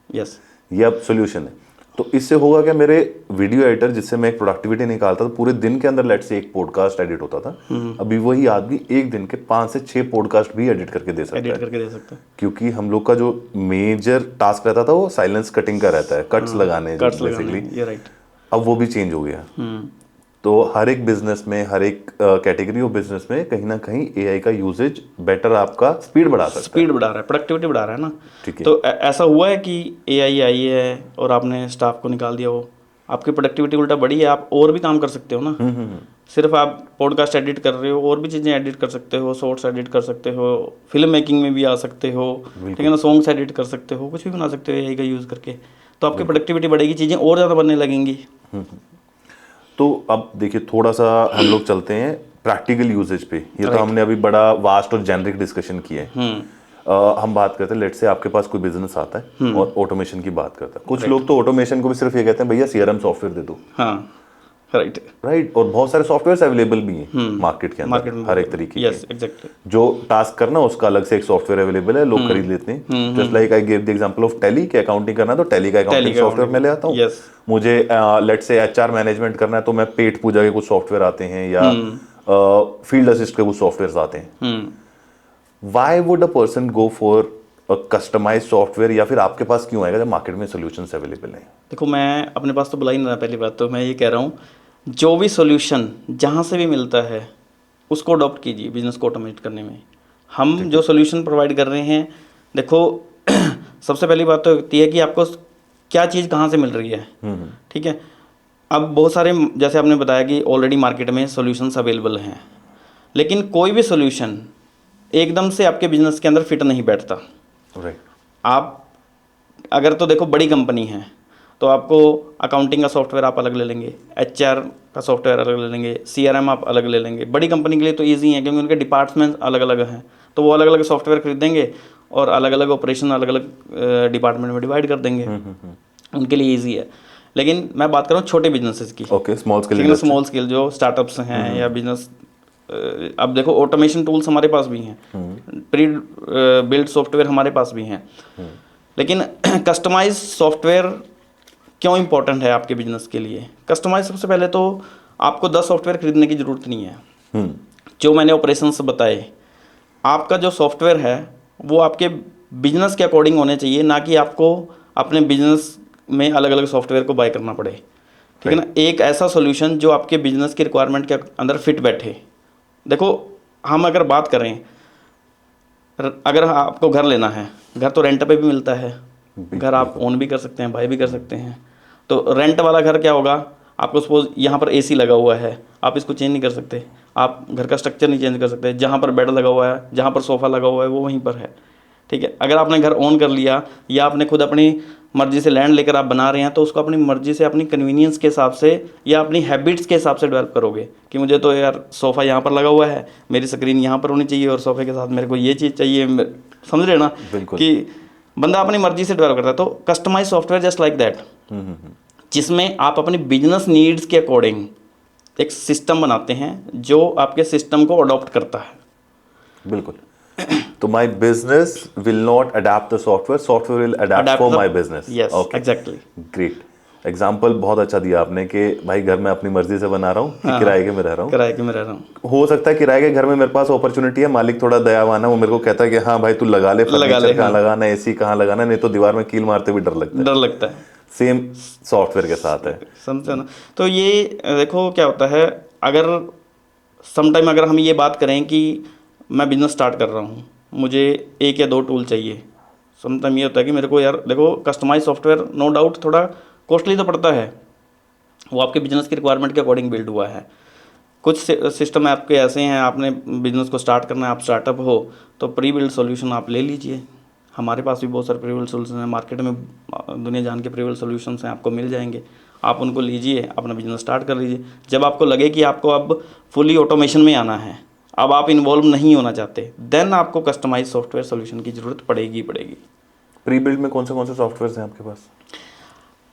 यस, ये अब सोल्यूशन है। तो इससे होगा क्या, मेरे वीडियो एडिटर जिससे मैं एक प्रोडक्टिविटी निकालता था, पूरे दिन के अंदर लेट से एक पॉडकास्ट एडिट होता था, अभी वही आदमी एक दिन के 5 से 6 पॉडकास्ट भी एडिट करके दे सकता है। क्योंकि हम लोग का जो मेजर टास्क रहता था वो साइलेंस कटिंग का रहता है, कट्स लगाने बेसिकली। अब वो भी चेंज हो गया। तो हर एक बिजनेस में, हर एक कैटेगरी ऑफ बिजनेस में कहीं ना कहीं एआई का यूजेज बेटर आपका स्पीड बढ़ा सकता है, स्पीड बढ़ा रहा है, प्रोडक्टिविटी बढ़ा रहा है ना। ठीक है। तो ऐसा हुआ है कि एआई आई है और आपने स्टाफ को निकाल दिया, हो आपकी प्रोडक्टिविटी उल्टा बढ़ी है। आप और भी काम कर सकते हो ना। सिर्फ आप पॉडकास्ट एडिट कर रहे हो, और भी चीज़ें एडिट कर सकते हो, शॉर्ट्स एडिट कर सकते हो, फिल्म मेकिंग में भी आ सकते हो, ठीक है ना, सॉन्ग्स एडिट कर सकते हो, कुछ भी बना सकते हो एआई का यूज़ करके। तो आपकी प्रोडक्टिविटी बढ़ेगी, चीज़ें और ज़्यादा बनने लगेंगी। तो अब देखिए, थोड़ा सा हम लोग चलते हैं प्रैक्टिकल यूजेज पे। ये तो हमने अभी बड़ा वास्ट और जेनरिक डिस्कशन किया है। हम बात करते हैं, लेट से आपके पास कोई बिजनेस आता है और ऑटोमेशन की बात करता है। कुछ लोग तो ऑटोमेशन को भी सिर्फ ये कहते हैं, भैया सीआरएम सॉफ्टवेयर दे दो। हाँ, राइट। और बहुत सारे सॉफ्टवेयर अवेलेबल भी हैं मार्केट के अंदर, हर एक तरीके के। जो टास्क करना उसका अलग से एक सॉफ्टवेयर अवेलेबल है, लोग खरीद लेते हैं। Just like I give the example of tally के अकाउंटिंग करना है तो टैली का अकाउंटिंग सॉफ्टवेयर मैं ले आता हूँ। मुझे लेट से एचआर मैनेजमेंट करना है तो मैं पेट पूजा के कुछ सॉफ्टवेयर आते हैं, या फील्ड असिस्ट के कुछ सॉफ्टवेयर आते हैं। Why would a person go for a customized software, या फिर आपके पास क्यों आएगा जब मार्केट में सॉल्यूशंस अवेलेबल हैं? देखो, मैं अपने पास तो बुला ही नहीं रहा। पहली बात तो मैं ये कह रहा हूँ, जो भी सॉल्यूशन जहाँ से भी मिलता है उसको अडॉप्ट कीजिए बिजनेस को ऑटोमेट करने में। हम जो सॉल्यूशन प्रोवाइड कर रहे हैं, देखो सबसे पहली बात तो होती है कि आपको क्या चीज़ कहाँ से मिल रही है। ठीक है, अब बहुत सारे, जैसे आपने बताया कि ऑलरेडी मार्केट में सॉल्यूशंस अवेलेबल हैं, लेकिन कोई भी सॉल्यूशन एकदम से आपके बिजनेस के अंदर फिट नहीं बैठता। आप अगर तो देखो, बड़ी कंपनी है तो आपको अकाउंटिंग का सॉफ्टवेयर आप अलग ले लेंगे, एचआर का सॉफ्टवेयर अलग ले लेंगे, सीआरएम आप अलग ले लेंगे। बड़ी कंपनी के लिए तो ईजी है क्योंकि उनके डिपार्टमेंट अलग अलग हैं, तो वो अलग अलग सॉफ्टवेयर खरीदेंगे और अलग अलग ऑपरेशन अलग अलग डिपार्टमेंट में डिवाइड कर देंगे। उनके लिए ईजी है। लेकिन मैं बात कर रहा हूँ छोटे बिजनेसेस की। ओके, स्मॉल स्केल जो स्टार्टअप्स हैं या बिजनेस अब देखो ऑटोमेशन टूल्स हमारे पास भी हैं, प्री बिल्ड सॉफ्टवेयर हमारे पास भी हैं, लेकिन कस्टमाइज सॉफ्टवेयर क्यों इम्पोर्टेंट है आपके बिजनेस के लिए? कस्टमाइज, सबसे पहले तो आपको 10 सॉफ्टवेयर खरीदने की ज़रूरत नहीं है। जो मैंने ऑपरेशंस बताए, आपका जो सॉफ्टवेयर है वो आपके बिजनेस के अकॉर्डिंग होने चाहिए, ना कि आपको अपने बिजनेस में अलग अलग सॉफ्टवेयर को बाय करना पड़े। ठीक है ना? एक ऐसा सॉल्यूशन जो आपके बिजनेस की रिक्वायरमेंट के अंदर फिट बैठे। देखो, हम अगर बात करें, अगर आपको घर लेना है, घर तो रेंट पे भी मिलता है, घर आप ओन भी कर सकते हैं, बाय भी कर सकते हैं। तो रेंट वाला घर क्या होगा, आपको सपोज यहाँ पर एसी लगा हुआ है, आप इसको चेंज नहीं कर सकते, आप घर का स्ट्रक्चर नहीं चेंज कर सकते, जहाँ पर बेड लगा हुआ है, जहाँ पर सोफ़ा लगा हुआ है, वो वहीं पर है। ठीक है? अगर आपने घर ओन कर लिया या आपने खुद अपनी मर्जी से लैंड लेकर आप बना रहे हैं, तो उसको अपनी मर्जी से, अपनी कन्वीनियंस के हिसाब से या अपनी हैबिट्स के हिसाब से डेवलप करोगे कि मुझे तो यार सोफ़ा यहाँ पर लगा हुआ है, मेरी स्क्रीन यहाँ पर होनी चाहिए और सोफ़े के साथ मेरे को ये चीज़ चाहिए। समझ रहे ना कि बंदा अपनी मर्जी से डेवलप करता है। तो customize software just like that, जिसमें आप अपनी बिजनेस नीड्स के अकॉर्डिंग एक सिस्टम बनाते हैं जो आपके सिस्टम को अडॉप्ट करता है। बिल्कुल। तो my business will not adapt the software, software will adapt for my business. Yes, exactly. Great example बहुत अच्छा दिया आपने कि भाई घर मैं अपनी मर्जी से बना रहा हूँ, किराए के में रह रहा हूँ। किराए के में रह रहा हूँ। हो सकता है किराए के घर में मेरे पास अपॉर्चुनिटी है, मालिक थोड़ा दयावान है, वो मेरे को कहता है कि हाँ भाई तू लगा ले, फर्नीचर कहाँ लगाना है, एसी कहाँ लगाना है, नहीं तो दीवार में कील मारते भी डर लगता है। सेम सॉफ्टवेयर के साथ है, समझे ना? तो ये देखो क्या होता है, अगर समटाइम अगर हम ये बात करें कि मैं बिजनेस स्टार्ट कर रहा हूँ, मुझे 1 या 2 टूल चाहिए। समटाइम ये होता है कि मेरे को यार देखो, कस्टमाइज सॉफ्टवेयर नो डाउट थोड़ा कॉस्टली तो पड़ता है, वो आपके बिजनेस की रिक्वायरमेंट के अकॉर्डिंग बिल्ड हुआ है। कुछ सिस्टम आपके ऐसे हैं, आपने बिजनेस को स्टार्ट करना है, आप स्टार्टअप हो, तो प्री बिल्ड सॉल्यूशन आप ले लीजिए। हमारे पास भी बहुत सारे प्री बिल्ड सॉल्यूशन हैं, मार्केट में दुनिया जान के प्री बिल्ड सॉल्यूशंस हैं, आपको मिल जाएंगे। आप उनको लीजिए, अपना बिजनेस स्टार्ट कर लीजिए। जब आपको लगे कि आपको अब फुली ऑटोमेशन में आना है, अब आप इन्वॉल्व नहीं होना चाहते, देन आपको कस्टमाइज सॉफ्टवेयर सॉल्यूशन की ज़रूरत पड़ेगी। प्री बिल्ड में कौन से सॉफ्टवेयर हैं आपके पास?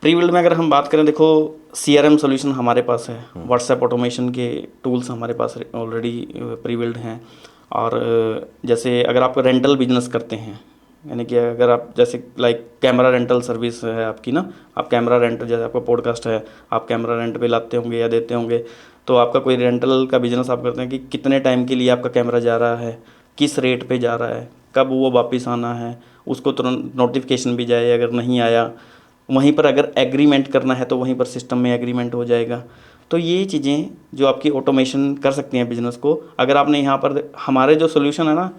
प्री बिल्ड में अगर हम बात करें, देखो CRM सॉल्यूशन हमारे पास है, व्हाट्सएप ऑटोमेशन के टूल्स हमारे पास ऑलरेडी प्री बिल्ड हैं। और जैसे अगर आप रेंटल बिजनेस करते हैं, यानी कि अगर आप जैसे लाइक कैमरा रेंटल सर्विस है आपकी ना, आप कैमरा रेंट, जैसे आपका पॉडकास्ट है, आप कैमरा रेंट पे लाते होंगे या देते होंगे, तो आपका कोई रेंटल का बिजनेस आप करते हैं कि कितने टाइम के लिए आपका कैमरा जा रहा है, किस रेट पे जा रहा है, कब वो वापस आना है, उसको तुरंत नोटिफिकेशन भी जाए, अगर नहीं आया वहीं पर अगर एग्रीमेंट करना है तो वहीं पर सिस्टम में एग्रीमेंट हो जाएगा। तो ये चीज़ें जो आपकी ऑटोमेशन कर सकती हैं बिजनेस को, अगर आपने यहाँ पर हमारे जो सोल्यूशन है ना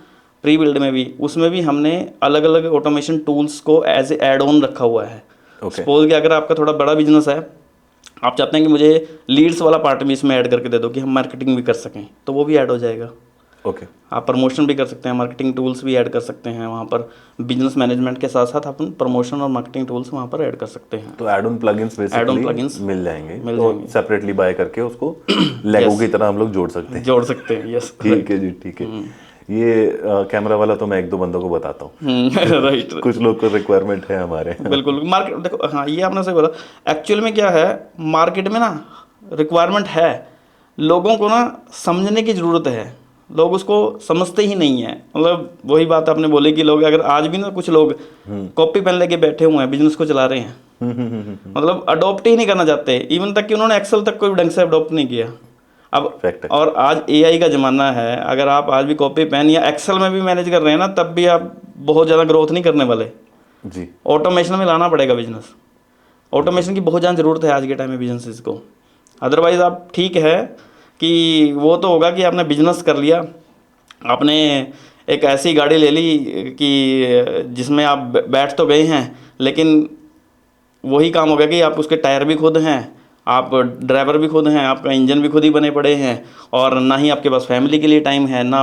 प्री बिल्ड में भी, उसमें भी हमने अलग अलग ऑटोमेशन टूल्स को एज ए एड ऑन रखा हुआ है। सपोज कि अगर आपका थोड़ा बड़ा बिजनेस है, आप चाहते हैं कि मुझे लीड्स वाला पार्ट भी इसमें ऐड करके दे दो कि हम मार्केटिंग भी कर सकें, तो वो भी ऐड हो जाएगा। आप प्रमोशन भी कर सकते हैं, मार्केटिंग टूल्स भी ऐड कर सकते हैं वहाँ पर। बिजनेस मैनेजमेंट के साथ साथ अपन प्रमोशन और मार्केटिंग टूल्स वहाँ पर ऐड कर सकते हैं। तो ऐड ऑन प्लगइन्स बेसिकली मिल जाएंगे, तो सेपरेटली बाय करके उसको लेगो की तरह हम लोग जोड़ सकते हैं। यस, ठीक है जी, ठीक है। ये कैमरा वाला तो मैं 1-2 बंदों को बताता हूँ। राइट। कुछ लोग को रिक्वायरमेंट है हमारे। बिल्कुल, मार्केट देखो, हाँ ये आपने सही बोला। एक्चुअल में क्या है, मार्केट में ना रिक्वायरमेंट है, लोगों को ना समझने की ज़रूरत है, लोग उसको समझते ही नहीं है। मतलब वही बात आपने बोली कि लोग, अगर आज भी ना कुछ लोग कॉपी पेन लेके बैठे हुए हैं, बिजनेस को चला रहे हैं, मतलब अडॉप्ट ही नहीं करना चाहते, इवन तक कि उन्होंने एक्सेल तक कोई ढंग से अडॉप्ट नहीं किया। अब और आज AI का ज़माना है, अगर आप आज भी कॉपी पेन या एक्सेल में भी मैनेज कर रहे हैं ना, तब भी आप बहुत ज़्यादा ग्रोथ नहीं करने वाले जी। ऑटोमेशन में लाना पड़ेगा बिजनेस। ऑटोमेशन की बहुत ज़्यादा ज़रूरत है आज के टाइम में बिजनेस को। अदरवाइज़ आप ठीक है कि वो तो होगा कि आपने बिजनेस कर लिया, आपने एक ऐसी गाड़ी ले ली कि जिसमें आप बैठ तो गए हैं, लेकिन वही काम हो गया कि आप उसके टायर भी खुद हैं, आप ड्राइवर भी खुद हैं, आपका इंजन भी खुद ही बने पड़े हैं, और ना ही आपके पास फैमिली के लिए टाइम है, ना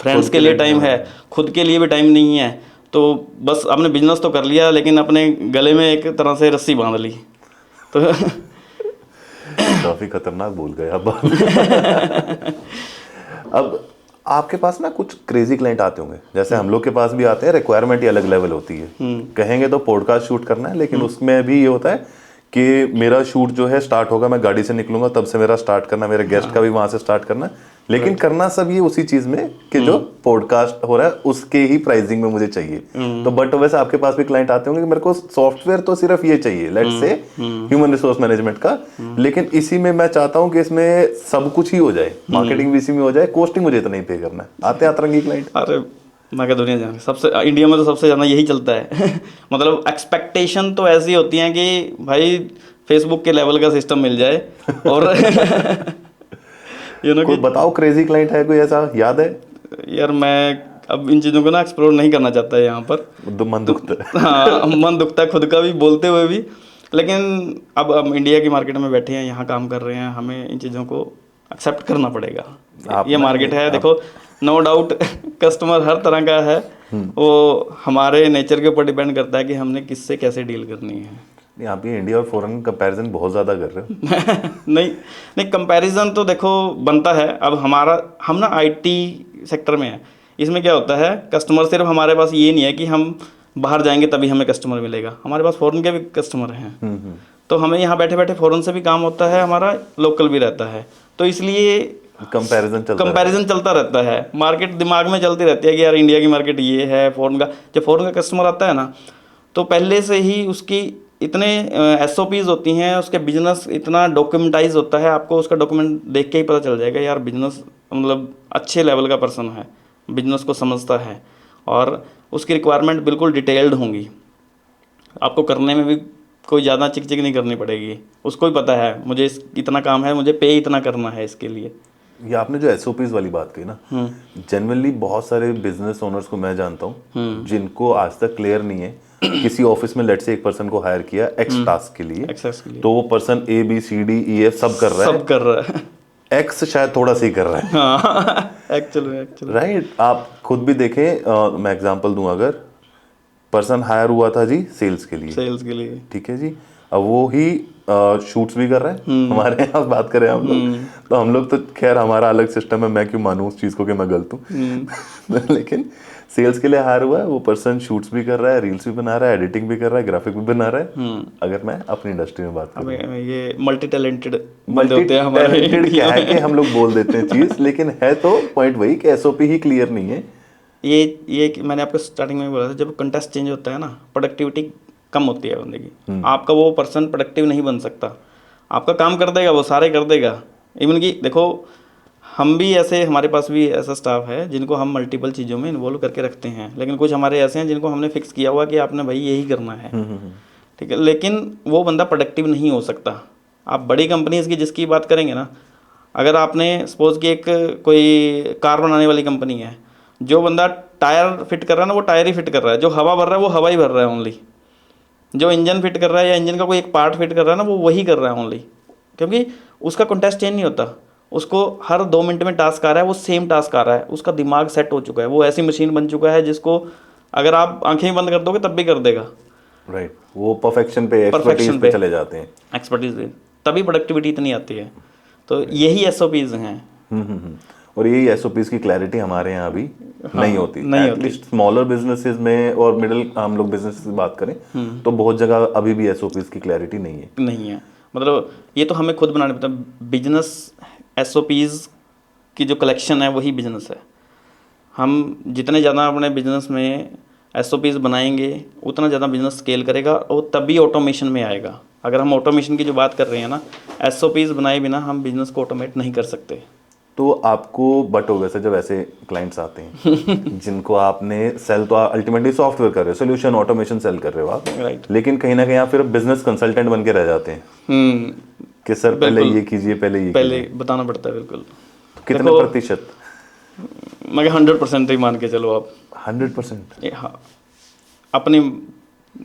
फ्रेंड्स के लिए टाइम है, खुद के लिए भी टाइम नहीं है। तो बस आपने बिजनेस तो कर लिया, लेकिन अपने गले में एक तरह से रस्सी बांध ली। तो काफ़ी खतरनाक बोल गए अब आपके पास ना कुछ क्रेजी क्लाइंट आते होंगे, जैसे हम लोग के पास भी आते हैं, रिक्वायरमेंट ही अलग लेवल होती है। कहेंगे तो पॉडकास्ट शूट करना है, लेकिन उसमें भी ये होता है कि मेरा शूट जो है स्टार्ट होगा, मैं गाड़ी से निकलूंगा तब से मेरा स्टार्ट करना, मेरे गेस्ट का भी वहाँ से स्टार्ट करना, लेकिन करना सब ये उसी चीज में कि जो पॉडकास्ट हो रहा है उसके ही प्राइसिंग में मुझे चाहिए। तो बट वैसे आपके पास भी क्लाइंट आते होंगे कि मेरे को सॉफ्टवेयर तो सिर्फ ये चाहिए, let's say human resource management का, लेकिन इसी में मैं चाहता हूँ कि इसमें सब कुछ ही हो जाए, मार्केटिंग भी इसी में हो जाए, कॉस्टिंग मुझे इतना ही पे करना है। आते अतरंगी क्लाइंट? अरे मैं क्या दुनिया जाने सबसे इंडिया में तो सबसे ज़्यादा यही चलता है मतलब एक्सपेक्टेशन तो ऐसी होती है कि भाई फेसबुक के लेवल का सिस्टम मिल जाए और कोई बताओ क्रेजी क्लाइंट है कोई ऐसा, याद है? यार मैं अब इन चीज़ों को ना एक्सप्लोर नहीं करना चाहता है यहाँ पर, मन दुखता है। हाँ मन दुखता है खुद का भी बोलते हुए भी, लेकिन अब हम इंडिया की मार्केट में बैठे हैं, यहाँ काम कर रहे हैं, हमें इन चीज़ों को एक्सेप्ट करना पड़ेगा। ये मार्केट है, देखो नो डाउट कस्टमर हर तरह का है, वो हमारे नेचर के ऊपर डिपेंड करता है कि हमने किससे कैसे डील करनी है। नहीं, आप ये इंडिया और फॉरेन कंपैरिजन बहुत ज़्यादा कर रहे हो। नहीं नहीं, कंपैरिजन तो देखो बनता है। अब हम ना आईटी सेक्टर में है, इसमें क्या होता है कस्टमर सिर्फ हमारे पास ये नहीं है कि हम बाहर जाएंगे तभी हमें कस्टमर मिलेगा, हमारे पास फॉरेन के भी कस्टमर हैं। तो हमें यहाँ बैठे बैठे फॉरेन से भी काम होता है, हमारा लोकल भी रहता है, तो इसलिए कंपैरिजन चलता रहता है। मार्केट दिमाग में चलती रहती है कि यार इंडिया की मार्केट ये है, फॉरेन का जब फॉरेन का कस्टमर आता है ना तो पहले से ही उसकी इतने एसओपीज होती हैं, उसके बिजनेस इतना डॉक्यूमेंटाइज होता है, आपको उसका डॉक्यूमेंट देख के ही पता चल जाएगा यार बिजनेस मतलब अच्छे लेवल का पर्सन है, बिजनेस को समझता है और उसकी रिक्वायरमेंट बिल्कुल डिटेल्ड होंगी। आपको करने में भी कोई ज़्यादा चिक चिक नहीं करनी पड़ेगी, उसको ही पता है मुझे इतना काम है, मुझे पे इतना करना है इसके लिए। ये आपने जो एसओपीज वाली बात कही ना, जनरली बहुत सारे बिजनेस ओनर्स को मैं जानता हूँ जिनको आज तक क्लियर नहीं है किसी ऑफिस में लेट से एक पर्सन को हायर किया एक्स टास्क के लिए, तो वो person A B C D E F सब कर रहा है, एक्स शायद थोड़ा सी कर रहा है एक्चुअली राइट। आप खुद भी देखें, मैं एग्जांपल दूं, अगर पर्सन हायर हुआ था जी सेल्स के लिए, ठीक है जी, अब वो ही शूट्स भी कर रहा है, हमारे यहाँ बात करें हम लोग तो हम लोग तो खैर हमारा अलग सिस्टम है, मैं क्यों मानूं उस चीज को कि मैं गलत हूँ लेकिन सेल्स के लिए हायर हुआ है वो पर्सन, शूट्स भी कर रहा है, रील्स भी बना रहा है, एडिटिंग भी कर रहा है, ग्राफिक भी बना रहा है। अगर मैं अपनी इंडस्ट्री में बात करूं, ये मल्टी टैलेंटेड क्या है कि हम लोग बोल देते हैं चीज, लेकिन है तो पॉइंट वही कि एसओपी ही क्लियर नहीं है। ये मैंने आपको स्टार्टिंग में बोला था, जब कंटेस्ट चेंज होता है ना प्रोडक्टिविटी कम होती है बंदे की, आपका वो पर्सन प्रोडक्टिव नहीं बन सकता, आपका काम कर देगा वो सारे कर देगा। इवन कि देखो हम भी ऐसे, हमारे पास भी ऐसा स्टाफ है जिनको हम मल्टीपल चीज़ों में इन्वॉल्व करके रखते हैं, लेकिन कुछ हमारे ऐसे हैं जिनको हमने फिक्स किया हुआ कि आपने भाई यही करना है, ठीक है, लेकिन वो बंदा प्रोडक्टिव नहीं हो सकता। आप बड़ी कंपनीज़ की जिसकी बात करेंगे ना, अगर आपने सपोज कि एक कोई कार बनाने वाली कंपनी है, जो बंदा टायर फिट कर रहा है ना वो टायर ही फिट कर रहा है, जो हवा भर रहा है वो हवा ही भर रहा है ओनली, जो इंजन फिट कर रहा है या इंजन का कोई एक पार्ट फिट कर रहा है ना वो वही कर रहा है ओनली, क्योंकि उसका कंटेस्ट चेंज नहीं होता, उसको हर 2 मिनट में टास्क आ रहा है, वो सेम टास्क आ रहा है, उसका दिमाग सेट हो चुका है, वो ऐसी मशीन बन चुका है जिसको अगर आप आंखें बंद कर दोगे तब भी कर देगा। राइट, वो परफेक्शन पे एक्सपर्टीज पे चले जाते हैं, एक्सपर्टीज पे, तभी प्रोडक्टिविटी इतनी आती है। तो यही एसओपीज हैं। और यही एसओपीज की क्लैरिटी हमारे यहाँ अभी नहीं होती, एटलीस्ट स्मॉलर बिजनेसेस में और मिडिल हम लोग बिजनेस की बात करें तो बहुत जगह अभी भी एसओपीज की क्लैरिटी नहीं है। मतलब ये तो हमें खुद बनाने पड़ता है। बिजनेस एसओपीज की जो कलेक्शन है वही बिजनेस है। हम जितने ज़्यादा अपने बिजनेस में एसओपीज बनाएंगे उतना ज़्यादा बिजनेस स्केल करेगा और तभी ऑटोमेशन में आएगा। अगर हम ऑटोमेशन की जो बात कर रहे हैं ना, एसओपीज बनाए बिना हम बिजनेस को ऑटोमेट नहीं कर सकते। तो आपको बट हो वैसे जब ऐसे क्लाइंट्स आते हैं जिनको आपने सेल तो अल्टीमेटली सॉफ्टवेयर कर रहे हो, सोल्यूशन ऑटोमेशन सेल कर रहे हो आप, राइट, लेकिन कहीं ना कहीं आप फिर बिजनेस कंसल्टेंट बन के रह जाते हैं कि सर पहले ये कीजिए, पहले बताना पड़ता है। बिल्कुल। कितने प्रतिशत? मैं 100% ही मान के चलो आप। 100%? हाँ, अपनी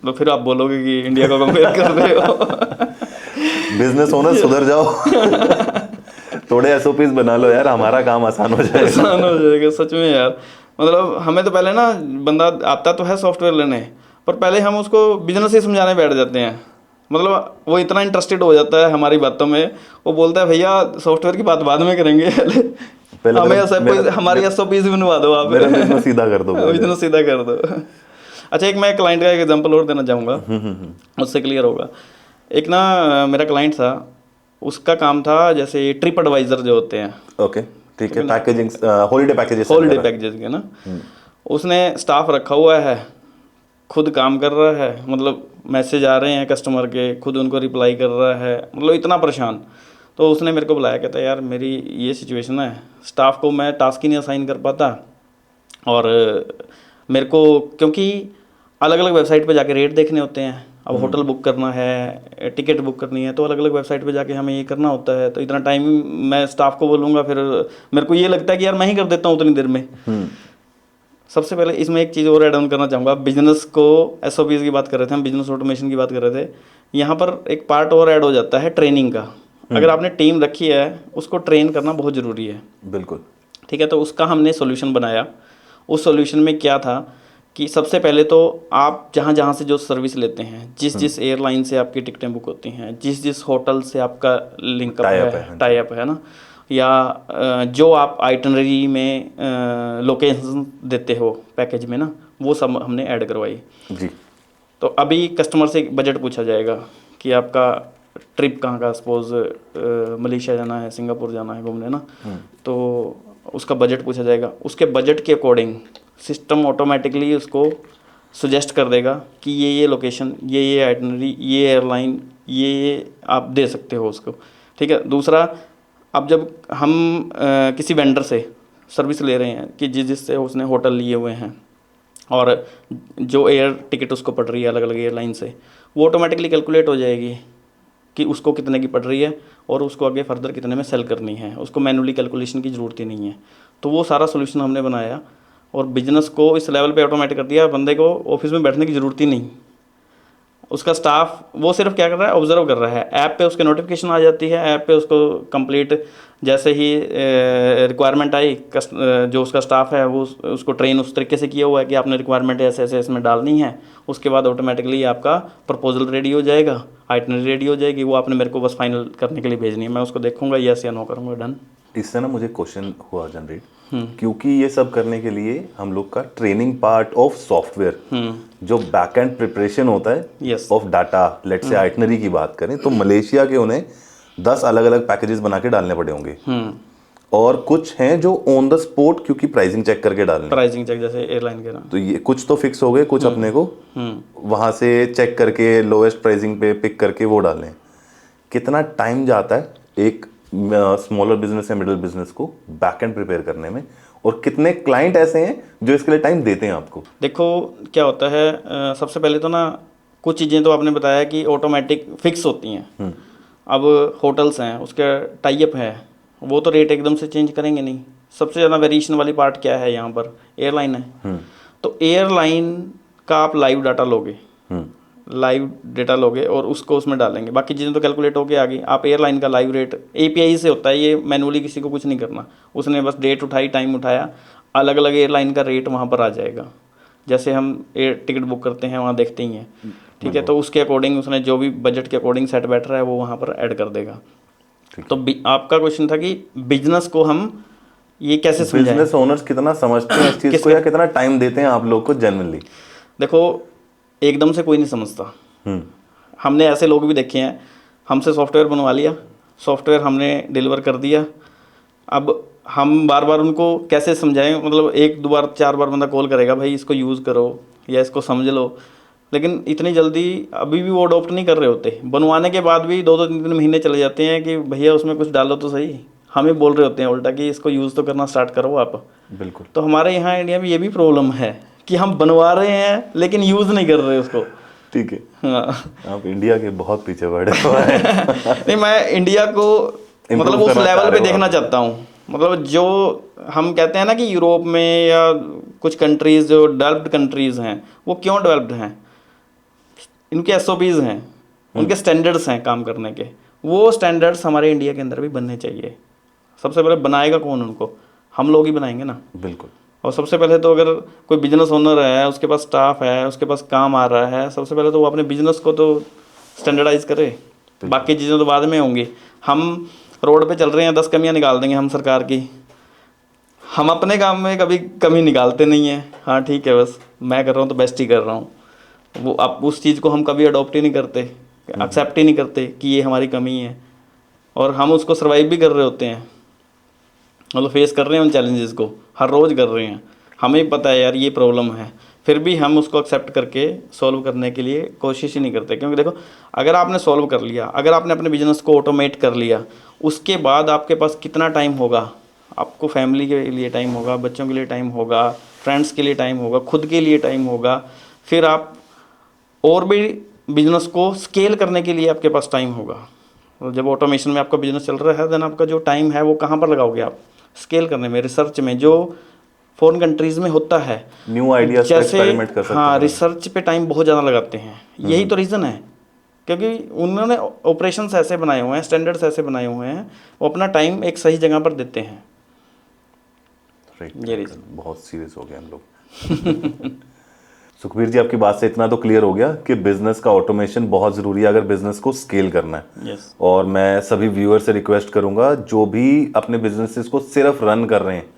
तो फिर आप बोलोगे कि इंडिया को कंपेयर कर रहे हो। बिजनेस ओनर सुधर जाओ थोड़े एसओपीज बना लो यार, हमारा काम आसान हो जाएगा। सच में यार, मतलब हमें तो पहले ना बंदा आता तो है सॉफ्टवेयर लेने, पर पहले हम उसको बिजनेस ही समझाने बैठ जाते हैं। मतलब वो इतना इंटरेस्टेड हो जाता है हमारी बातों में, वो बोलता है भैया सॉफ्टवेयर की बात बाद में करेंगे, हमें हमारी एसओपीज बनवा दो आप, मेरा बिजनेस सीधा कर दो, बिजनेस सीधा कर दो। अच्छा, एक मैं क्लाइंट का एक एग्जांपल और देना चाहूँगा, उससे क्लियर होगा। एक ना मेरा क्लाइंट था, उसका काम था जैसे ट्रिप एडवाइज़र जो होते हैं, ओके, ठीक है, packaging, holiday packages, holiday packages के ना। उसने स्टाफ रखा हुआ है, खुद काम कर रहा है, मतलब मैसेज आ रहे हैं कस्टमर के, खुद उनको रिप्लाई कर रहा है, मतलब इतना परेशान। तो उसने मेरे को बुलाया, कहता है यार मेरी ये सिचुएशन है, स्टाफ को मैं टास्क ही नहीं असाइन कर पाता, और मेरे को क्योंकि अलग अलग वेबसाइट पे जाके रेट देखने होते हैं। अब होटल बुक करना है, टिकट बुक करनी है, तो अलग अलग वेबसाइट पे जाके हमें ये करना होता है। तो इतना टाइम मैं स्टाफ को बोलूँगा, फिर मेरे को ये लगता है कि यार मैं ही कर देता हूँ उतनी देर में। सबसे पहले इसमें एक चीज़ और ऐड ऑन करना चाहूँगा, बिजनेस को SOPs की बात कर रहे थे हम, बिजनेस ऑटोमेशन की बात कर रहे थे, यहाँ पर एक पार्ट और ऐड हो जाता है ट्रेनिंग का। अगर आपने टीम रखी है, उसको ट्रेन करना बहुत ज़रूरी है। बिल्कुल, ठीक है, तो उसका हमने सॉल्यूशन बनाया। उस सॉल्यूशन में क्या था कि सबसे पहले तो आप जहाँ जहाँ से जो सर्विस लेते हैं, जिस जिस एयरलाइन से आपकी टिकटें बुक होती हैं, जिस जिस होटल से आपका लिंकअप है, टाई अप है ना, या जो आप आइटनरी में लोकेशन देते हो पैकेज में ना, वो सब हमने ऐड करवाई जी। तो अभी कस्टमर से बजट पूछा जाएगा कि आपका ट्रिप कहाँ का, सपोज मलेशिया जाना है, सिंगापुर जाना है घूमने ना, तो उसका बजट पूछा जाएगा। उसके बजट के अकॉर्डिंग सिस्टम ऑटोमेटिकली उसको सुजेस्ट कर देगा कि ये लोकेशन, ये आइटनरी, ये एयरलाइन, ये आप दे सकते हो उसको। ठीक है, दूसरा, अब जब हम किसी वेंडर से सर्विस ले रहे हैं कि जिससे उसने होटल लिए हुए हैं, और जो एयर टिकट उसको पड़ रही है अलग अलग एयरलाइन से, वो ऑटोमेटिकली कैलकुलेट हो जाएगी कि उसको कितने की पड़ रही है और उसको आगे फर्दर कितने में सेल करनी है। उसको मैनुअली कैलकुलेशन की ज़रूरत ही नहीं है। तो वो सारा सोल्यूशन हमने बनाया और बिजनेस को इस लेवल पे ऑटोमेटिक कर दिया, बंदे को ऑफिस में बैठने की ज़रूरत ही नहीं। उसका स्टाफ वो सिर्फ क्या कर रहा है, ऑब्जर्व कर रहा है। ऐप पे उसके नोटिफिकेशन आ जाती है, ऐप पे उसको कंप्लीट जैसे ही रिक्वायरमेंट आई, जो उसका स्टाफ है वो उसको ट्रेन उस तरीके से किया हुआ है कि आपने रिक्वायरमेंट ऐसे ऐसे इसमें डालनी है। उसके बाद ऑटोमेटिकली आपका प्रपोजल रेडी हो जाएगा, आइटनरी रेडी हो जाएगी, वो आपने मेरे को बस फाइनल करने के लिए भेजनी है, मैं उसको देखूंगा यस या नो करूँगा, डन। इससे ना मुझे क्वेश्चन हुआ जनरेट, क्योंकि ये सब करने के लिए हम लोग का ट्रेनिंग पार्ट ऑफ सॉफ्टवेयर, जो बैकएंड प्रिपरेशन होता है of data, let's say itinerary की बात करें तो मलेशिया के उन्हें 10 अलग अलग पैकेजेस बना के डालने पड़े होंगे, और कुछ हैं जो ऑन द स्पॉट, क्योंकि प्राइसिंग चेक करके डालने, प्राइसिंग चेक जैसे एयरलाइन के ना, तो ये कुछ तो फिक्स हो गए, कुछ अपने को वहां से चेक करके लोएस्ट प्राइसिंग पे पिक करके वो डालें। कितना टाइम जाता है एक स्मॉलर बिजनेस या मिडिल बिजनेस को बैकएंड प्रिपेयर करने में, और कितने क्लाइंट ऐसे हैं जो इसके लिए टाइम देते हैं आपको? देखो क्या होता है, सबसे पहले तो ना कुछ चीज़ें तो आपने बताया कि ऑटोमेटिक फिक्स होती हैं। अब होटल्स हैं, उसके टाई अप है, वो तो रेट एकदम से चेंज करेंगे नहीं। सबसे ज़्यादा वेरिएशन वाली पार्ट क्या है यहाँ पर, एयरलाइन है। तो एयरलाइन का आप लाइव डाटा लोगे, लाइव डेटा लोगे और उसको उसमें डालेंगे, बाकी चीज़ें तो कैलकुलेट होके आ गई। आप एयरलाइन का लाइव रेट API से होता है, ये मैनुअली किसी को कुछ नहीं करना, उसने बस डेट उठाई, टाइम उठाया, अलग अलग एयरलाइन का रेट वहाँ पर आ जाएगा। जैसे हम एयर टिकट बुक करते हैं वहाँ देखते ही हैं, ठीक है, तो उसके अकॉर्डिंग उसने जो भी बजट के अकॉर्डिंग सेट बैठ रहा है वो वहाँ पर ऐड कर देगा। तो आपका क्वेश्चन था कि बिजनेस को हम ये कैसे समझाएं, बिजनेस ओनर्स कितना समझते हैं इस चीज़ को, या कितना टाइम देते हैं आप लोग को जनरली? देखो एकदम से कोई नहीं समझता। हमने ऐसे लोग भी देखे हैं, हमसे सॉफ्टवेयर बनवा लिया, सॉफ्टवेयर हमने डिलीवर कर दिया, अब हम बार बार उनको कैसे समझाएं, मतलब 1 2 बार 4 बार बंदा कॉल करेगा, भाई इसको यूज़ करो या इसको समझ लो, लेकिन इतनी जल्दी अभी भी वो अडोप्ट नहीं कर रहे होते। बनवाने के बाद भी 2 3 महीने चले जाते हैं कि भैया उसमें कुछ डालो तो सही, हमें बोल रहे होते हैं उल्टा कि इसको यूज़ तो करना स्टार्ट करो आप। बिल्कुल। तो हमारे यहाँ इंडिया में ये भी प्रॉब्लम है कि हम बनवा रहे हैं लेकिन यूज़ नहीं कर रहे उसको। ठीक है, हाँ। आप इंडिया के बहुत पीछे बढ़े हुए हैं। नहीं, मैं इंडिया को मतलब उस लेवल पे देखना चाहता हूँ। मतलब जो हम कहते हैं ना कि यूरोप में या कुछ कंट्रीज़ जो डेवलप्ड कंट्रीज़ हैं, वो क्यों डेवलप्ड हैं, इनके SOPs हैं, उनके स्टैंडर्ड्स हैं काम करने के, वो स्टैंडर्ड्स हमारे इंडिया के अंदर भी बनने चाहिए। सबसे पहले बनाएगा कौन उनको, हम लोग ही बनाएंगे ना। बिल्कुल। और सबसे पहले तो अगर कोई बिजनेस ओनर है, उसके पास स्टाफ है, उसके पास काम आ रहा है, सबसे पहले तो वो अपने बिजनेस को तो स्टैंडर्डाइज करे, बाकी चीज़ें तो बाद में होंगी। हम रोड पे चल रहे हैं, 10 कमियां निकाल देंगे हम सरकार की, हम अपने काम में कभी कमी निकालते नहीं हैं। हाँ ठीक है, बस मैं कर रहा हूँ तो बेस्ट ही कर रहा हूँ, वो आप उस चीज़ को हम कभी अडॉप्ट ही नहीं करते, एक्सेप्ट ही नहीं करते कि ये हमारी कमी है, और हम उसको सर्वाइव भी कर रहे होते हैं। मतलब फेस कर रहे हैं उन चैलेंजेस को, हर रोज़ कर रहे हैं। हमें पता है यार ये प्रॉब्लम है, फिर भी हम उसको एक्सेप्ट करके सॉल्व करने के लिए कोशिश ही नहीं करते। क्योंकि देखो, अगर आपने सॉल्व कर लिया, अगर आपने अपने बिजनेस को ऑटोमेट कर लिया, उसके बाद आपके पास कितना टाइम होगा, आपको फैमिली के लिए टाइम होगा, बच्चों के लिए टाइम होगा, फ्रेंड्स के लिए टाइम होगा, खुद के लिए टाइम होगा, फिर आप और भी बिजनेस को स्केल करने के लिए आपके पास टाइम होगा। और जब ऑटोमेशन में आपका बिजनेस चल रहा है, देन आपका जो टाइम है वो कहाँ पर लगाओगे आप? स्केल करने में, रिसर्च में, जो फॉरेन कंट्रीज में होता है, न्यू आइडियाज पे एक्सपेरिमेंट कर सकते हाँ, हैं। रिसर्च पे टाइम बहुत ज़्यादा लगाते हैं। यही तो रीज़न है, क्योंकि उन्होंने ऑपरेशंस ऐसे बनाए हुए हैं, स्टैंडर्ड्स ऐसे बनाए हुए हैं, वो अपना टाइम एक सही जगह पर देते हैं। ये रीज़न। बहुत सीरियस हो गए हम लोग। सुखबीर जी, आपकी बात से इतना तो क्लियर हो गया कि बिजनेस का ऑटोमेशन बहुत ज़रूरी है अगर बिजनेस को स्केल करना है। यस। और मैं सभी व्यूअर से रिक्वेस्ट करूंगा, जो भी अपने बिजनेसेस को सिर्फ रन कर रहे हैं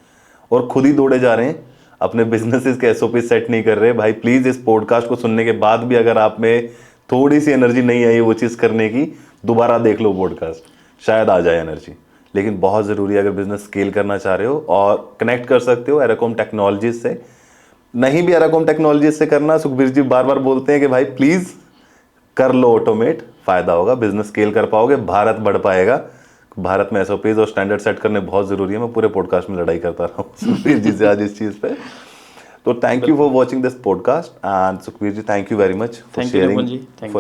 और खुद ही दौड़े जा रहे हैं, अपने बिजनेसेस के एसओपी सेट नहीं कर रहे, भाई प्लीज़ इस पॉडकास्ट को सुनने के बाद भी अगर आप में थोड़ी सी एनर्जी नहीं आई वो चीज़ करने की, दोबारा देख लो पॉडकास्ट, शायद आ जाए एनर्जी। लेकिन बहुत ज़रूरी है अगर बिजनेस स्केल करना चाह रहे हो, और कनेक्ट कर सकते हो एराकॉम टेक्नोलॉजीज से। नहीं भी एराकॉम टेक्नोलॉजीज से करना, सुखबीर जी बार बार बोलते हैं कि भाई प्लीज़ कर लो ऑटोमेट, फ़ायदा होगा, बिजनेस स्केल कर पाओगे, भारत बढ़ पाएगा। भारत में एसओपीज और स्टैंडर्ड सेट करने बहुत ज़रूरी है। मैं पूरे पॉडकास्ट में लड़ाई करता रहा हूँ सुखबीर जी से आज इस चीज़ पे। तो thank you for watching this podcast, and Sukhbir ji thank you very much for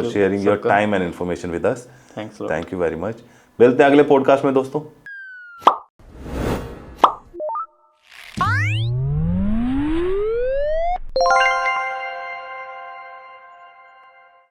sharing your time and information with us. Thanks. Thank you very much. मिलते हैं अगले पॉडकास्ट में दोस्तों।